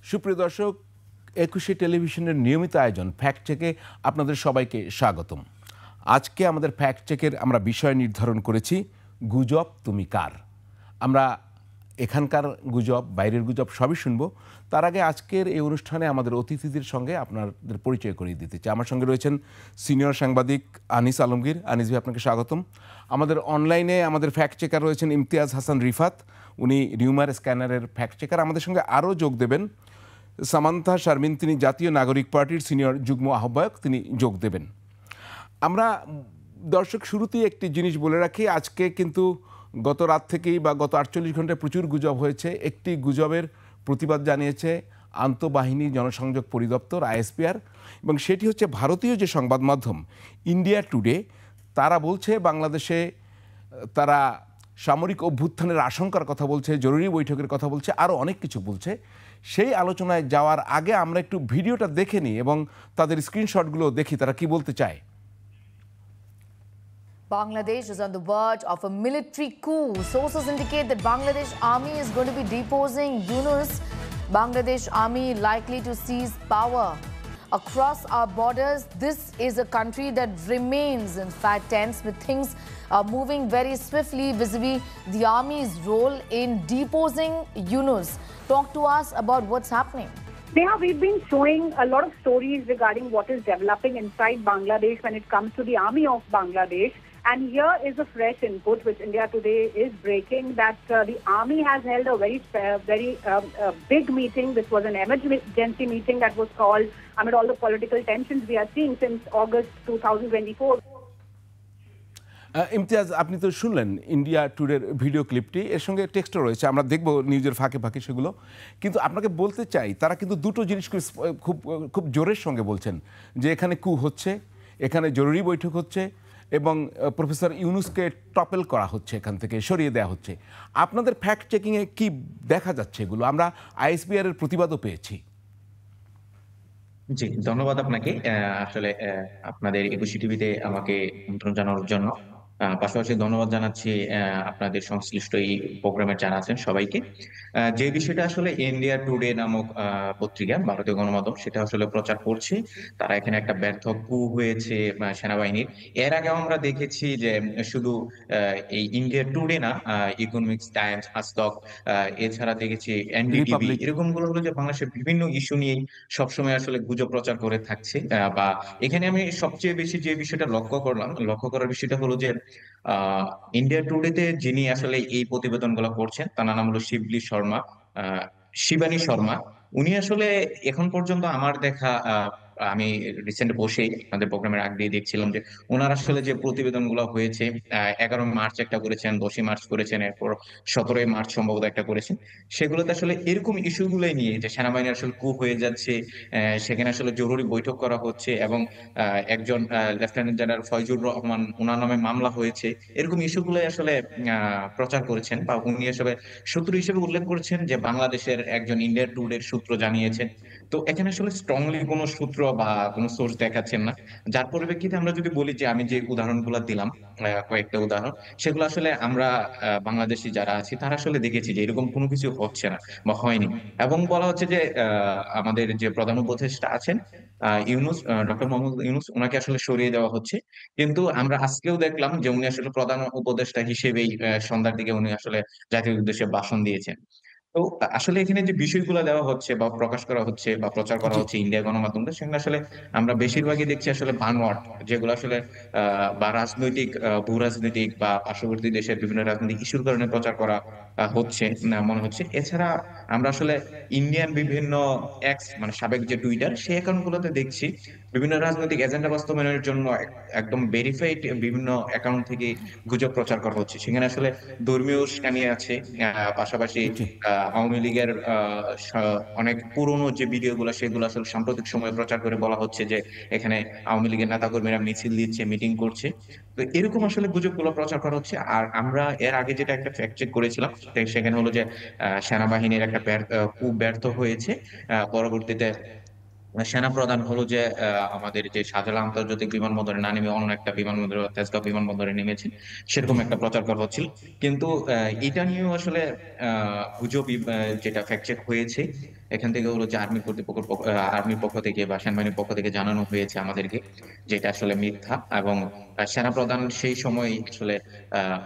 সুপ্রিয় দর্শক, একুশে টেলিভিশনের নিয়মিত আয়োজন ফ্যাক্ট চেকে আপনাদের সবাইকে স্বাগতম। আজকে আমাদের ফ্যাক্ট চেকের আমরা বিষয় নির্ধারণ করেছি গুজব তুমি কার। আমরা এখানকার গুজব, বাইরের গুজব সবই শুনবো। তার আগে আজকের এই অনুষ্ঠানে আমাদের অতিথিদের সঙ্গে আপনাদের পরিচয় করিয়ে দিতে চাই। আমার সঙ্গে রয়েছেন সিনিয়র সাংবাদিক আনিস আলমগীর। আনিস ভাই, আপনাকে স্বাগতম। আমাদের অনলাইনে আমাদের ফ্যাক্ট চেকার রয়েছেন ইমতিয়াজ হাসান রিফাত, উনি রিউমার স্ক্যানারের ফ্যাক্ট চেকার। আমাদের সঙ্গে আরও যোগ দেবেন সামান্থা শারমিন, তিনি জাতীয় নাগরিক পার্টির সিনিয়র যুগ্ম আহ্বায়ক, তিনি যোগ দেবেন। আমরা দর্শক শুরুতেই একটি জিনিস বলে রাখি, আজকে কিন্তু গত রাত থেকেই বা গত 48 ঘন্টায় প্রচুর গুজব হয়েছে। একটি গুজবের প্রতিবাদ জানিয়েছে আন্তঃবাহিনী জনসংযোগ পরিদপ্তর আইএসপিআর, এবং সেটি হচ্ছে ভারতীয় যে সংবাদ মাধ্যম ইন্ডিয়া টুডে, তারা বলছে বাংলাদেশে তারা সামরিক অভ্যুত্থানের আশঙ্কার কথা বলছে, জরুরি বৈঠকের কথা বলছে, আরও অনেক কিছু বলছে। সেই আলোচনায় যাওয়ার আগে আমরা একটু ভিডিওটা দেখে নিই এবং তাদের স্ক্রিনশটগুলো দেখি তারা কি বলতে চায়। Bangladesh is on the verge of a military coup. Sources indicate that Bangladesh army is going to be deposing Yunus. Bangladesh army likely to seize power across our borders. This is a country that remains, in fact, tense, with things moving very swiftly vis-a-vis the army's role in deposing Yunus. Talk to us about what's happening. Neha, we've been showing a lot of stories regarding what is developing inside Bangladesh when it comes to the army of Bangladesh. And here is a fresh input which India Today is breaking, that the army has held a very big meeting. This was an emergency meeting that was called amid all the political tensions we are seeing since August 2024. Imtiaz, আপনি তো শুনলেন India টুডের video ক্লিপটি, এর সঙ্গে টেক্সটও রয়েছে, আমরা দেখব নিউজের ফাঁকে ফাঁকে সেগুলো। কিন্তু আপনাকে বলতে চাই, তারা কিন্তু দুটো জিনিস খুব খুব জোরের সঙ্গে বলছেন, যে এখানে কু হচ্ছে, এখানে জরুরি বৈঠক হচ্ছে, এবং প্রফেসর ইউনুসকে টপেল করা হচ্ছে, এখান থেকে সরিয়ে দেওয়া হচ্ছে। আপনাদের ফ্যাক্ট চেকিংয়ে কি দেখা যাচ্ছে এগুলো? আমরা আইএসপিআর এর প্রতিবাদও পেয়েছি। জি, ধন্যবাদ আপনাকে। আসলে আপনাদের একুশে টিভিতে আমাকে আমন্ত্রণ জানানোর জন্য। পাশাপাশি ধন্যবাদ জানাচ্ছি আপনাদের সংশ্লিষ্ট এই প্রোগ্রামের যারা আছেন সবাইকে। যে বিষয়টা আসলে ইন্ডিয়া টুডে নামক পত্রিকা, ভারতীয় গণমাধ্যম, সেটা আসলে প্রচার করছে তারা এখানে একটা ব্যর্থ কু হয়েছে সেনাবাহিনীর। এর আগেও আমরা দেখেছি যে শুধু এই ইন্ডিয়া টুডে না, ইকোনমিক্স টাইমস, আজতক, এছাড়া দেখেছি এনডিটিভি, এরকম গুলো হলো যে বাংলাদেশের বিভিন্ন ইস্যু নিয়ে সবসময় আসলে গুজব প্রচার করে থাকছে। বা এখানে আমি সবচেয়ে বেশি যে বিষয়টা লক্ষ্য করার বিষয়টা হলো যে ইন্ডিয়া টুডেতে যিনি আসলে এই প্রতিবেদনগুলো করছেন তার নাম হলো শিবানী শর্মা। উনি আসলে এখন পর্যন্ত আমার দেখা, আমি রিসেন্ট বসেই আমাদের প্রোগ্রামের আগ দিয়ে দেখছিলাম যে ওনার আসলে যে প্রতিবেদনগুলো হয়েছে, 11 মার্চ একটা করেছেন, 10 মার্চ করেছেন, এরপর 17 মার্চ সম্ভবত একটা করেছেন। সেগুলোতে আসলে এরকম ইস্যুগুলোই নিয়ে, যে সেনাবাহিনী আসলে কু হয়ে যাচ্ছে, সেখানে আসলে জরুরি বৈঠক করা হচ্ছে, এবং একজন লেফটেন্যান্ট জেনারেল ফয়জুর রহমান, ওনার নামে মামলা হয়েছে, এরকম ইস্যুগুলোই আসলে প্রচার করেছেন, বা উনি আসলে সূত্র হিসেবে উল্লেখ করেছেন যে বাংলাদেশের একজন ইন্ডিয়া টুডের সূত্র জানিয়েছেন। তো এখানে আসলে স্ট্রংলি কোনো সূত্র বা কোনো সোর্স দেখাচ্ছেন না, যার পরিপ্রেক্ষিতে আমরা যদি বলি যে আমি যে উদাহরণগুলো দিলাম, কয়েকটা উদাহরণ, সেগুলো আসলে আমরা বাংলাদেশি যারা আছি তারা আসলে দেখেছি যে এরকম কোনো কিছু হচ্ছে না বা হয়নি। এবং বলা হচ্ছে যে আমাদের যে প্রধান উপদেষ্টা আছেন ইউনূস, ডক্টর মোহাম্মদ ইউনূস, ওনাকে আসলে সরিয়ে দেওয়া হচ্ছে। কিন্তু আমরা আজকেও দেখলাম যে উনি আসলে প্রধান উপদেষ্টা হিসেবেই সন্ধ্যার দিকে উনি আসলে জাতির উদ্দেশ্যে ভাষণ দিয়েছেন। তো আসলে এখানে যে বিষয়গুলো দেওয়া হচ্ছে বা প্রকাশ করা হচ্ছে বা প্রচার করা হচ্ছে ইন্ডিয়া গণমাধ্যমে, সেগুলো আসলে আমরা বেশিরভাগই দেখছি আসলে বানোয়াট, যেগুলো আসলে বা রাজনৈতিক, ভূ রাজনৈতিক বা পার্শ্ববর্তী দেশের বিভিন্ন রাজনৈতিক ইস্যুর কারণে প্রচার করা হচ্ছে না মনে হচ্ছে। এছাড়া আমরা আসলে ইন্ডিয়ান বিভিন্ন এক্স, মানে সাবেক যে টুইটার, সেই অ্যাকাউন্ট গুলোতে দেখছি বিভিন্ন রাজনৈতিক এজেন্ডা বাস্তবায়নের জন্য একদম ভেরিফাইড বিভিন্ন অ্যাকাউন্ট থেকে গুজব প্রচার করা হচ্ছে। সেখানে আসলে ধর্মীয় উস্কানি আছে, পাশাপাশি আওয়ামী লীগের অনেক পুরনো যে ভিডিও গুলো, সেগুলো আসলে সাম্প্রতিক সময়ে প্রচার করে বলা হচ্ছে যে এখানে আওয়ামী লীগের নেতাকর্মীরা মিছিল দিচ্ছে, মিটিং করছে। তো এরকম আসলে গুজবগুলো প্রচার করা হচ্ছে। আর আমরা এর আগে যেটা একটা ফ্যাক্ট চেক করেছিলাম, সেখানে হলো যে সেনাবাহিনীর একটা ব্যর্থ হয়েছে। পরবর্তীতে সেনাপ্রধান হলো যে আমাদের যে শাহজালাল আন্তর্জাতিক বিমানবন্দরে না নেমে অন্য একটা বিমানবন্দরে তেজগাঁও বিমানবন্দরে নেমেছেন, সেরকম জি। একটা প্রচার করা হচ্ছিল। কিন্তু এটা নিয়েও আসলে গুজব যেটা ফ্যাক্ট চেক হয়েছে, এখান থেকে হলো যে আর্মির পক্ষ থেকে বা সেনাবাহিনীর পক্ষ থেকে জানানো হয়েছে আমাদেরকে, যেটা আসলে মিথ্যা। এবং সেনাপ্রধান সেই সময় আসলে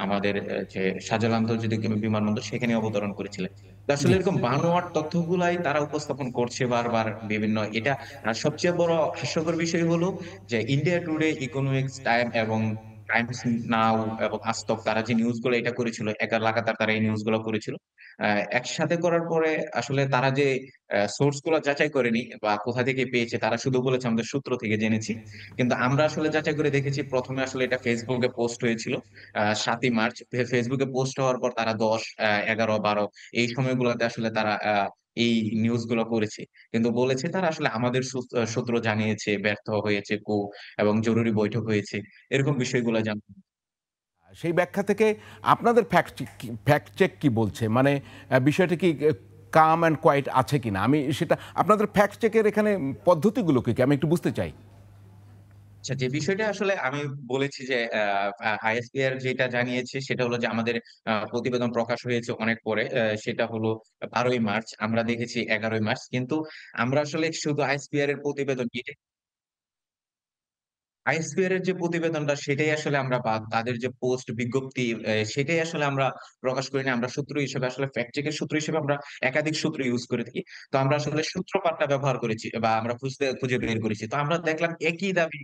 আমাদের যে শাহজালাল আন্তর্জাতিক বিমানবন্দর সেখানে অবতরণ করেছিলেন। তো আসলে জি। এরকম বানোয়াট তথ্যগুলাই তারা উপস্থাপন করছে বারবার বিভিন্ন এটা। আর সবচেয়ে বড় হাস্যকর বিষয় হলো যে ইন্ডিয়া টুডে, ইকোনমিক্স টাইম এবং টাইমস নাও এবং আজতক তারা যে নিউজগুলো এটা করেছিল, লাগাতার তারা এই নিউজগুলো করেছিল একসাথে করার পরে আসলে তারা যে সোর্স গুলো যাচাই করেনি বা কোথা থেকে পেয়েছে, তারা শুধু বলেছে আমাদের সূত্র থেকে জেনেছি। কিন্তু আমরা আসলে যাচাই করে দেখেছি, প্রথমে আসলে এটা ফেসবুকে পোস্ট হয়েছিল 7ই মার্চ। ফেসবুকে পোস্ট হওয়ার পর তারা 10, 11, 12 এই সময়গুলোতে আসলে তারা এই নিউজ গুলো করেছে। কিন্তু বলেছে তারা আসলে আমাদের সূত্র জানিয়েছে, ব্যর্থ হয়েছে এবং জরুরি বৈঠক হয়েছে, এরকম বিষয়গুলো জান। সেই ব্যাখ্যা থেকে আপনাদের ফ্যাক্ট চেক কি বলছে, মানে বিষয়টা কি কাম অ্যান্ড কোয়াইট আছে কিনা, আমি সেটা আপনাদের ফ্যাক্ট চেকের এখানে পদ্ধতিগুলো কি আমি একটু বুঝতে চাই। আচ্ছা, যে বিষয়টা আসলে আমি বলেছি যে আইএসপিআর যেটা জানিয়েছে সেটা হলো যে আমাদের প্রতিবেদন প্রকাশ হয়েছে অনেক পরে, সেটা হলো 12ই মার্চ, আমরা দেখেছি 11ই মার্চ। কিন্তু আমরা আসলে শুধু আইএসপিআর এর প্রতিবেদন, আইএসপিআর এর যে প্রতিবেদনটা সেটাই আসলে আমরা, বা তাদের যে পোস্ট বিজ্ঞপ্তি সেটাই আসলে আমরা প্রকাশ করি না। আমরা সূত্র হিসেবে আসলে ফ্যাক্ট চেকের সূত্র হিসেবে আমরা একাধিক সূত্র ইউজ করে থাকি। তো আমরা আসলে সূত্রপাতটা ব্যবহার করেছি বা আমরা খুঁজে বের করেছি। তো আমরা দেখলাম একই দাবি,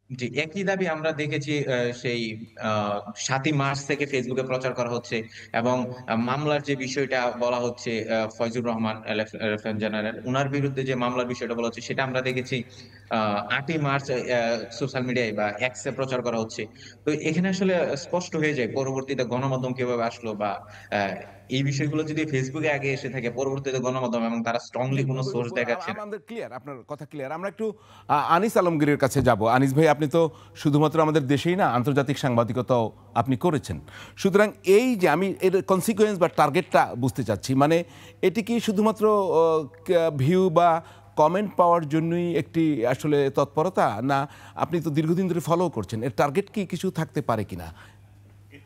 জি একই দাবি আমরা দেখেছি সেই 7ই মার্চ থেকে ফেসবুকে প্রচার করা হচ্ছে। এবং মামলার যে বিষয়টা বলা হচ্ছে, ফয়জুর রহমান লেফটেন্যান্ট জেনারেল উনার বিরুদ্ধে যে মামলার বিষয়টা বলা হচ্ছে, সেটা আমরা দেখেছি 8ই মার্চ সোশ্যাল মিডিয়ায় বা এক্সে প্রচার করা হচ্ছে। তো এখানে আসলে স্পষ্ট হয়ে যায় পরবর্তীতে গণমাধ্যম কিভাবে আসলো, বা আহ, এই বিষয়গুলো যদি ফেসবুকে আগে এসে থাকে, পরবর্তীতে গণমাধ্যম এবং তারা স্ট্রংলি জি, কোনো সোর্স দেখাচ্ছে না। আমাদের ক্লিয়ার, আপনার কথা ক্লিয়ার। আমরা একটু আনিস আলমগীরের কাছে যাব। আনিস ভাই, আপনি তো শুধুমাত্র আমাদের দেশেই না, আন্তর্জাতিক সাংবাদিকতাও আপনি করেছেন। সুতরাং এই যে আমি এর কনসিকুয়েন্স বা টার্গেটটা বুঝতে চাচ্ছি, মানে এটি কি শুধুমাত্র ভিউ বা কমেন্ট পাওয়ার জন্যই একটি আসলে তৎপরতা, না আপনি তো দীর্ঘদিন ধরে ফলো করছেন, এর টার্গেট কি কিছু থাকতে পারে কিনা?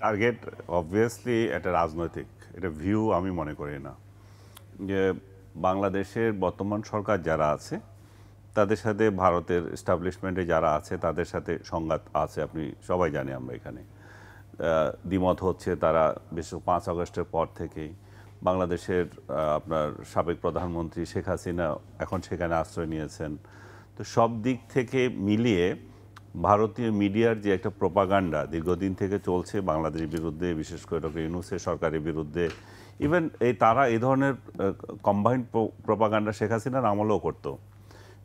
টার্গেট অবভিয়াসলি এটা রাজনৈতিক, এটা ভিউ আমি মনে করি না। যে বাংলাদেশের বর্তমান সরকার যারা আছে তাদের সাথে ভারতের এস্টাবলিশমেন্টে যারা আছে তাদের সাথে সংঘাত আছে, আপনি সবাই জানি। আমরা এখানে দ্বিমত হচ্ছে, তারা বিশেষ 5 আগস্টের পর থেকেই বাংলাদেশের আপনার সাবেক প্রধানমন্ত্রী শেখ হাসিনা এখন সেখানে আশ্রয় নিয়েছেন। তো সব দিক থেকে মিলিয়ে ভারতীয় মিডিয়ার যে একটা প্রোপাগান্ডা দীর্ঘদিন থেকে চলছে বাংলাদেশের বিরুদ্ধে, বিশেষ করে ডক্টর ইউনূসের সরকারের বিরুদ্ধে, ইভেন তারা এই ধরনের কম্বাইন্ড প্রোপাগান্ডা শেখ হাসিনার আমলেও করতো।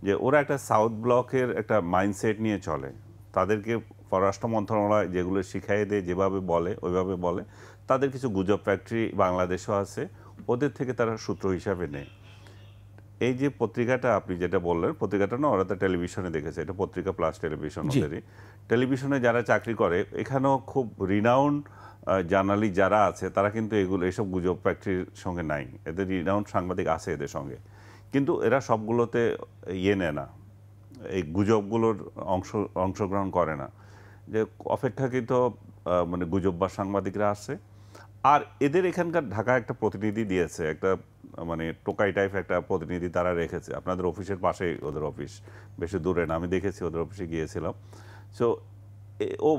যে ওরা একটা সাউথ ব্লকের একটা মাইন্ডসেট নিয়ে চলে, তাদেরকে পররাষ্ট্র মন্ত্রণালয় যেগুলো শিখাই দেয়, যেভাবে বলে ওইভাবে বলে। তাদের কিছু গুজব ফ্যাক্টরি বাংলাদেশও আছে, ওদের থেকে তারা সূত্র হিসাবে নেয়। এই যে পত্রিকাটা আপনি যেটা বললেন, পত্রিকাটা না, ওরা তো টেলিভিশনে দেখেছে, এটা পত্রিকা প্লাস টেলিভিশন ওদেরই। টেলিভিশনে যারা চাকরি করে, এখানেও খুব রিনাউন্ড জার্নালিস্ট যারা আছে, তারা কিন্তু এইসব গুজব ফ্যাক্টরির সঙ্গে নাই। এদের রিনাউন্ড সাংবাদিক আছে এদের সঙ্গে, কিন্তু এরা সবগুলোতে নেয় না, এই গুজবগুলোর অংশগ্রহণ করে না। যে অপেক্ষাকৃত মানে গুজব বা সাংবাদিকরা আসছে। আর এদের এখানকার ঢাকা একটা প্রতিনিধি দিয়েছে, একটা মানে টোকাই টাইপ একটা প্রতিনিধি তারা রেখেছে। আপনাদের অফিসের পাশেই ওদের অফিস, বেশি দূরে না, আমি দেখেছি ওদের অফিসে গিয়েছিলাম। সো ও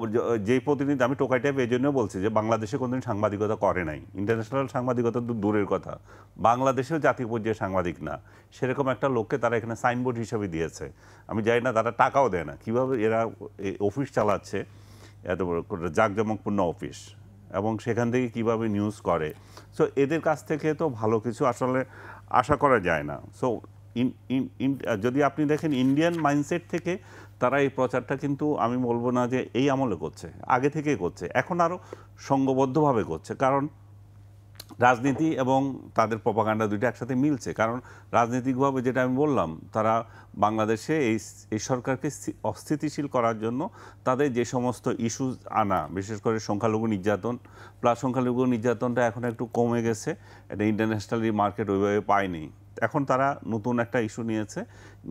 যেই প্রতিনিধি, আমি টোকাই টাইপ এই জন্য বলছি যে বাংলাদেশে কোনোদিন সাংবাদিকতা করে নাই, ইন্টারন্যাশনাল সাংবাদিকতা তো দূরের কথা, বাংলাদেশেও জাতীয় পর্যায়ে সাংবাদিক না, সেরকম একটা লোককে তারা এখানে সাইনবোর্ড হিসেবে দিয়েছে। আমি জানি না তারা টাকাও দেয় না, কীভাবে এরা অফিস চালাচ্ছে, এত বড় জাঁকজমকপূর্ণ অফিস, এবং সেখান থেকে কিভাবে নিউজ করে। সো এদের কাছ থেকে তো ভালো কিছু আসলে আশা করা যায় না। সো যদি আপনি দেখেন ইন্ডিয়ান মাইন্ডসেট থেকে তারা এই প্রচারটা কিন্তু আমি বলবো না যে এই আমলে করছে, আগে থেকেই করছে, এখন আরও সংঘবদ্ধভাবে করছে। কারণ রাজনীতি এবং তাদের প্রপাগান্ডা দুইটা একসাথে মিলছে। কারণ রাজনৈতিকভাবে যেটা আমি বললাম, তারা বাংলাদেশে এই সরকারকে অস্থিতিশীল করার জন্য তাদের যে সমস্ত ইস্যু আনা, বিশেষ করে সংখ্যালঘু নির্যাতন, প্লাস সংখ্যালঘু নির্যাতনটা এখন একটু কমে গেছে, এটা ইন্টারন্যাশনালি মার্কেট ওইভাবে পায়নি। এখন তারা নতুন একটা ইস্যু নিয়েছে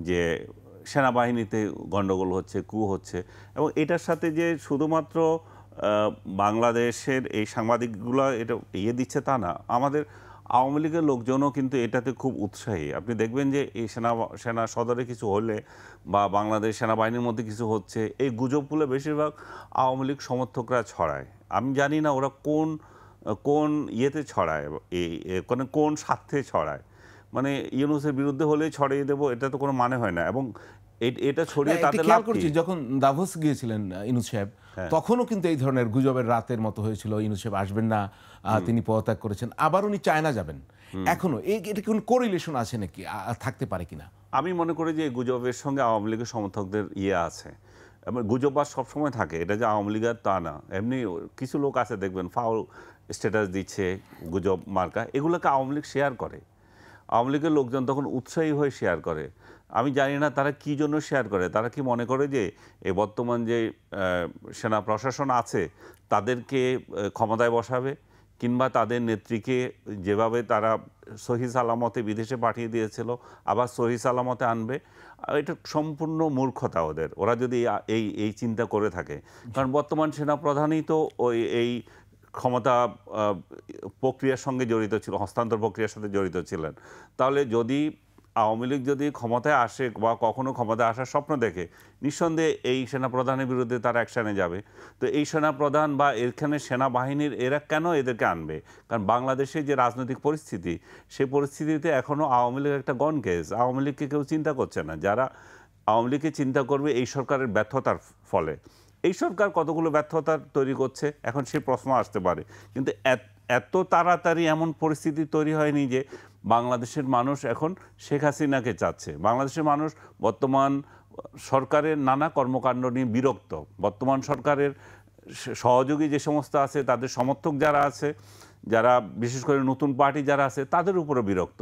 যে সেনাবাহিনীতে গণ্ডগোল হচ্ছে, কু হচ্ছে, এবং এটার সাথে যে শুধুমাত্র বাংলাদেশের এই সাংবাদিকগুলো এটা দিচ্ছে তা না, আমাদের আওয়ামী লীগের লোকজনও কিন্তু এটাতে খুব উৎসাহী। আপনি দেখবেন যে এই সেনা সদরে কিছু হলে বা বাংলাদেশ সেনাবাহিনীর মধ্যে কিছু হচ্ছে, এই গুজবগুলো বেশিরভাগ আওয়ামী লীগ সমর্থকরা ছড়ায়। আমি জানি না ওরা কোন ইয়েতে ছড়ায়, কোন স্বার্থে ছড়ায়। মানে ইউনূসের বিরুদ্ধে হলেই ছড়িয়ে দেবো, এটা তো কোনো মানে হয় না। এবং এটা ছড়িয়ে তাদের লাভ কি? যখন দাভোস গিয়েছিলেন ইউনূস সাহেব, তখনও কিন্তু এই ধরনের গুজবের রাতের মতো হয়েছিল, ইউনূস সাহেব আসবেন না, তিনি পদত্যাগ করেছেন, আবার উনি চায়না যাবেন। এখনো এটা কোন কোরিলেশন আছে নাকি, থাকতে পারে কিনা? আমি মনে করি যে গুজবের সঙ্গে আওয়ামী লীগের সমর্থকদের আছে। এবং গুজববাজ সবসময় থাকে, এটা যে আওয়ামী লীগের তা না। এমনি কিছু লোক আছে দেখবেন ফাউল স্ট্যাটাস দিচ্ছে, গুজব মার্কা, এগুলোকে আওয়ামী লীগ শেয়ার করে। আওয়ামী লীগের লোকজন তখন উৎসাহী হয়ে শেয়ার করে। আমি জানি না তারা কি জন্য শেয়ার করে। তারা কি মনে করে যে এই বর্তমান যে সেনা প্রশাসন আছে তাদেরকে ক্ষমতায় বসাবে, কিংবা তাদের নেত্রীকে যেভাবে তারা সহি সালামতে বিদেশে পাঠিয়ে দিয়েছিল আবার সহি সালামতে আনবে? এটা সম্পূর্ণ মূর্খতা ওদের, ওরা যদি এই চিন্তা করে থাকে। কারণ বর্তমান সেনাপ্রধানই তো এই ক্ষমতা প্রক্রিয়ার সঙ্গে জড়িত ছিল, হস্তান্তর প্রক্রিয়ার সাথে জড়িত ছিলেন। তাহলে যদি আওয়ামী লীগ যদি ক্ষমতায় আসে বা কখনো ক্ষমতায় আসার স্বপ্ন দেখে, নিঃসন্দেহে এই সেনাপ্রধানের বিরুদ্ধে তারা অ্যাকশানে যাবে। তো এই সেনাপ্রধান বা এখানে সেনাবাহিনীর এরা কেন এদেরকে আনবে? কারণ বাংলাদেশের যে রাজনৈতিক পরিস্থিতি, সেই পরিস্থিতিতে এখনও আওয়ামী লীগ একটা গন কেস। আওয়ামী লীগকে কেউ চিন্তা করছে না। যারা আওয়ামী লীগকে চিন্তা করবে এই সরকারের ব্যর্থতার ফলে, এই সরকার কতগুলো ব্যর্থতা তৈরি করছে এখন সেই প্রশ্ন আসতে পারে। কিন্তু এত তাড়াতাড়ি এমন পরিস্থিতি তৈরি হয়নি যে বাংলাদেশের মানুষ এখন শেখ হাসিনাকে চাচ্ছে। বাংলাদেশের মানুষ বর্তমান সরকারের নানা কর্মকাণ্ড নিয়ে বিরক্ত। বর্তমান সরকারের সহযোগী যে সমস্ত আছে, তাদের সমর্থক যারা আছে, যারা বিশেষ করে নতুন পার্টি যারা আছে, তাদের উপরও বিরক্ত,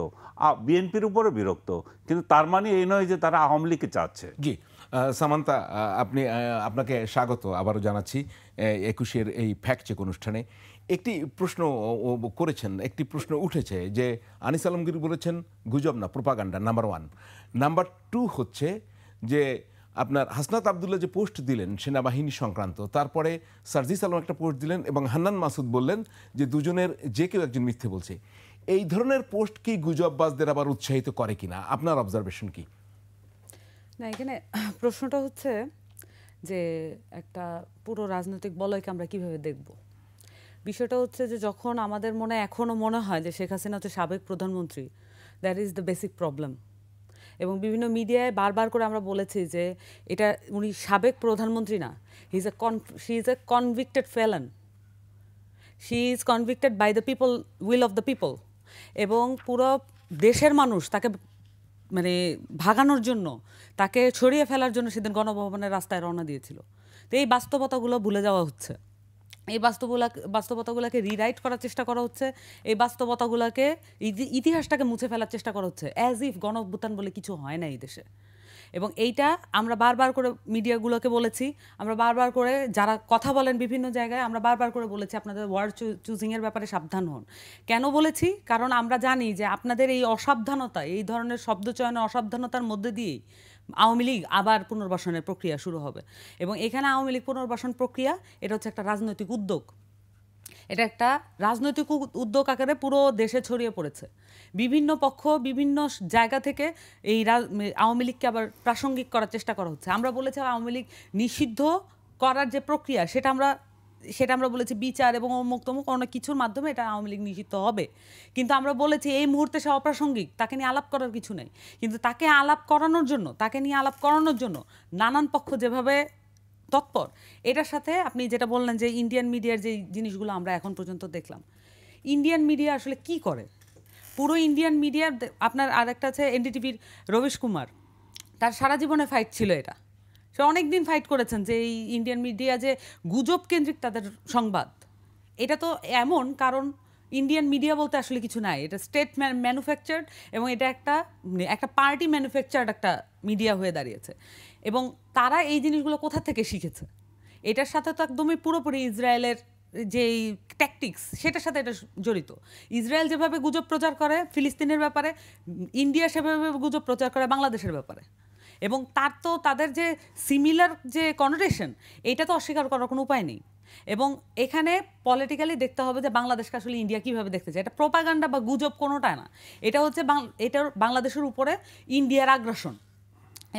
বিএনপির উপরও বিরক্ত। কিন্তু তার মানে এই নয় যে তারা আওয়ামী লীগকে চাচ্ছে। জি, সামান্তা, আপনাকে স্বাগত আবারও জানাচ্ছি ২১-এর এই ফ্যাক্ট চেক অনুষ্ঠানে। একটি প্রশ্ন করেছেন, একটি প্রশ্ন উঠেছে যে আনিস আলমগীর বলেছেন গুজব না, প্রোপাগান্ডা, নাম্বার 1। নাম্বার 2 হচ্ছে যে আপনার হাসনাত আবদুল্লাহ যে পোস্ট দিলেন সেনাবাহিনী সংক্রান্ত, তারপরে সার্জিস আলম একটা পোস্ট দিলেন এবং হান্নান মাসুদ বললেন যে দুজনের যে কেউ একজন মিথ্যে বলছে। এই ধরনের পোস্ট কি গুজববাজদের আবার উৎসাহিত করে কিনা, আপনার অবজারভেশন কি? না, এখানে প্রশ্নটা হচ্ছে যে একটা পুরো রাজনৈতিক বলয়কে আমরা কিভাবে দেখব। বিষয়টা হচ্ছে যে যখন আমাদের এখনও মনে হয় যে শেখ হাসিনা হচ্ছে সাবেক প্রধানমন্ত্রী, that is the basic problem. এবং বিভিন্ন মিডিয়ায় বারবার করে আমরা বলেছি যে এটা উনি সাবেক প্রধানমন্ত্রী না, she is a convicted felon, she is convicted by the people, will of the people. এবং পুরো দেশের মানুষ তাকে ভাগানোর জন্য, তাকে ছড়িয়ে ফেলার জন্য সেদিন গণভবনের রাস্তায় রওনা দিয়েছিল। তো এই বাস্তবতাগুলো ভুলে যাওয়া হচ্ছে, এই বাস্তবতাগুলোকে রিরাইট করার চেষ্টা করা হচ্ছে, এই বাস্তবতাগুলোকে ইতিহাসটাকে মুছে ফেলার চেষ্টা করা হচ্ছে, অ্যাজ ইফ গণ অভ্যুত্থান বলে কিছু হয় না এই দেশে। এবং এইটা আমরা বারবার করে মিডিয়াগুলোকে বলেছি, আমরা বারবার করে যারা কথা বলেন বিভিন্ন জায়গায়, আমরা বারবার করে বলেছি আপনাদের ওয়ার্ড চুজিংয়ের ব্যাপারে সাবধান হন। কেন বলেছি? কারণ আমরা জানি যে আপনাদের এই অসাবধানতা, এই ধরনের শব্দচয়নের অসাবধানতার মধ্যে দিয়েই আওয়ামী লীগ আবার পুনর্বাসনের প্রক্রিয়া শুরু হবে। এবং এখানে আওয়ামী লীগ পুনর্বাসন প্রক্রিয়া, এটা হচ্ছে একটা রাজনৈতিক উদ্যোগ। এটা একটা রাজনৈতিক উদ্যোগ আকারে পুরো দেশে ছড়িয়ে পড়েছে। বিভিন্ন পক্ষ বিভিন্ন জায়গা থেকে এই আওয়ামী লীগকে আবার প্রাসঙ্গিক করার চেষ্টা করা হচ্ছে। আমরা বলেছি আওয়ামী লীগ নিষিদ্ধ করার যে প্রক্রিয়া, সেটা আমরা বলেছি বিচার এবং অমুক তমুক অনেক কিছুর মাধ্যমে এটা আওয়ামী লীগ নিষিদ্ধ হবে। কিন্তু আমরা বলেছি এই মুহূর্তে সে অপ্রাসঙ্গিক, তাকে নিয়ে আলাপ করার কিছু নেই। কিন্তু তাকে নিয়ে আলাপ করানোর জন্য নানান পক্ষ যেভাবে তৎপর, এটার সাথে আপনি যেটা বললেন যে ইন্ডিয়ান মিডিয়ার যে জিনিসগুলো আমরা এখন পর্যন্ত দেখলাম, ইন্ডিয়ান মিডিয়া আসলে কি করে? পুরো ইন্ডিয়ান মিডিয়া, আপনার আরেকটা আছে এনডিটিভির রবিশ কুমার, তার সারা জীবনে ফাইট ছিল এটা। সে অনেক দিন ফাইট করেছেন যে এই ইন্ডিয়ান মিডিয়া যে গুজব কেন্দ্রিক তাদের সংবাদ। এটা তো এমন, কারণ ইন্ডিয়ান মিডিয়া বলতে আসলে কিছু নাই, এটা স্টেট ম্যানুফ্যাকচার্ড এবং এটা একটা পার্টি ম্যানুফ্যাকচার্ড একটা মিডিয়া হয়ে দাঁড়িয়েছে। এবং তারা এই জিনিসগুলো কোথা থেকে শিখেছে, এটার সাথে তো একদমই পুরোপুরি ইসরায়েলের যেই ট্যাকটিক্স সেটার সাথে এটা জড়িত। ইসরায়েল যেভাবে গুজব প্রচার করে ফিলিস্তিনের ব্যাপারে, ইন্ডিয়া সেভাবে গুজব প্রচার করে বাংলাদেশের ব্যাপারে, এবং তাদের যে সিমিলার যে কনোটেশন এটা তো অস্বীকার করার কোনো উপায় নেই। এবং এখানে পলিটিক্যালি দেখতে হবে যে বাংলাদেশকে আসলে ইন্ডিয়া কীভাবে দেখতে চায়। এটা প্রোপাগান্ডা বা গুজব কোনোটাই না, এটা হচ্ছে এটার বাংলাদেশের উপরে ইন্ডিয়ার আগ্রাসন।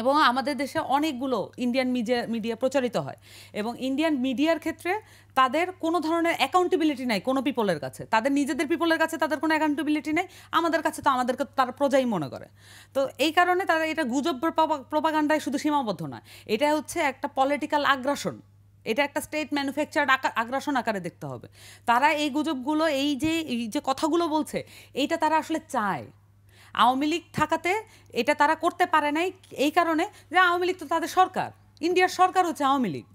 এবং আমাদের দেশে অনেকগুলো ইন্ডিয়ান মিডিয়া প্রচারিত হয়, এবং ইন্ডিয়ান মিডিয়ার ক্ষেত্রে তাদের কোনো ধরনের অ্যাকাউন্টেবিলিটি নাই কোনো পিপলের কাছে, তাদের নিজেদের পিপলের কাছে তাদের কোনো অ্যাকাউন্টেবিলিটি নেই, আমাদের কাছে তো আমাদেরকে তারা প্রজাই মনে করে। তো এই কারণে তারা এটা গুজব প্রোপাগান্ডায় শুধু সীমাবদ্ধ নয়, এটা হচ্ছে একটা পলিটিক্যাল আগ্রাসন, এটা একটা স্টেট ম্যানুফ্যাকচার্ড আগ্রাসন আকারে দেখতে হবে। তারা এই গুজবগুলো এই যে কথাগুলো বলছে এইটা তারা আসলে চায়। আওয়ামী লীগ থাকাতে এটা তারা করতে পারে নাই এই কারণে যে আওয়ামী লীগ তো তাদের সরকার, ইন্ডিয়ার সরকার হচ্ছে আওয়ামী লীগ,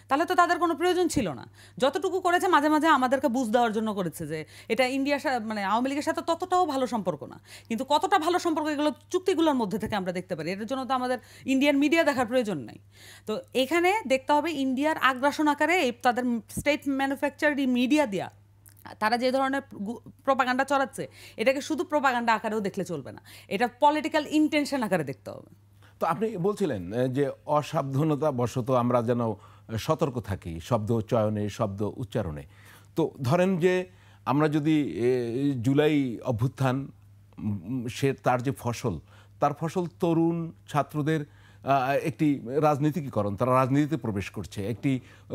তাহলে তো তাদের কোনো প্রয়োজন ছিল না। যতটুকু করেছে মাঝে মাঝে আমাদেরকে বুঝ দেওয়ার জন্য করেছে যে এটা ইন্ডিয়ার মানে আওয়ামী লীগের সাথে ততটাও ভালো সম্পর্ক না, কিন্তু কতটা ভালো সম্পর্ক এগুলো চুক্তিগুলোর মধ্যে থেকে আমরা দেখতে পারি। এটার জন্য তো আমাদের ইন্ডিয়ান মিডিয়া দেখার প্রয়োজন নাই। তো এখানে দেখতে হবে ইন্ডিয়ার আগ্রাসন আকারে তাদের স্টেট ম্যানুফ্যাকচার্ড মিডিয়া দিয়া তারা যে ধরনের প্রোপাগান্ডা চড়াচ্ছে এটাকে শুধু প্রোপাগান্ডা আকারেও দেখলে চলবে না, এটা পলিটিক্যাল ইন্টেনশন আকারে দেখতে হবে। তো আপনি বলছিলেন যে অসাবধানতা বশত আমরা যেন সতর্ক থাকি শব্দ চয়নে, শব্দ উচ্চারণে। তো ধরেন যে আমরা যদি জুলাই অভ্যুত্থান তার যে ফসল, তার ফসল তরুণ ছাত্রদের একটি রাজনীতিকীকরণ, তারা রাজনীতিতে প্রবেশ করছে, একটি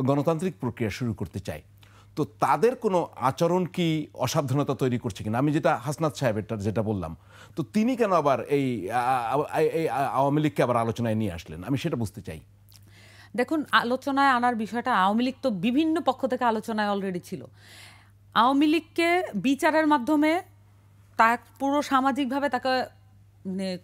গণতান্ত্রিক প্রক্রিয়া শুরু করতে চায়। তো তাদের কোনো আচরণ কি অসাবধানতা তৈরি করছে কিনা? আমি যেটা হাসনাত সাহেবের যেটা বললাম, তো তিনি কেন আবার এই আওয়ামী লীগকে আবার আলোচনায় নিয়ে আসলেন, আমি সেটা বুঝতে চাই। দেখুন, আলোচনায় আনার বিষয়টা আওয়ামী লীগ তো বিভিন্ন পক্ষ থেকে আলোচনায় অলরেডি ছিল। আওয়ামী লীগকে বিচারের মাধ্যমে তার পুরো সামাজিকভাবে তাকে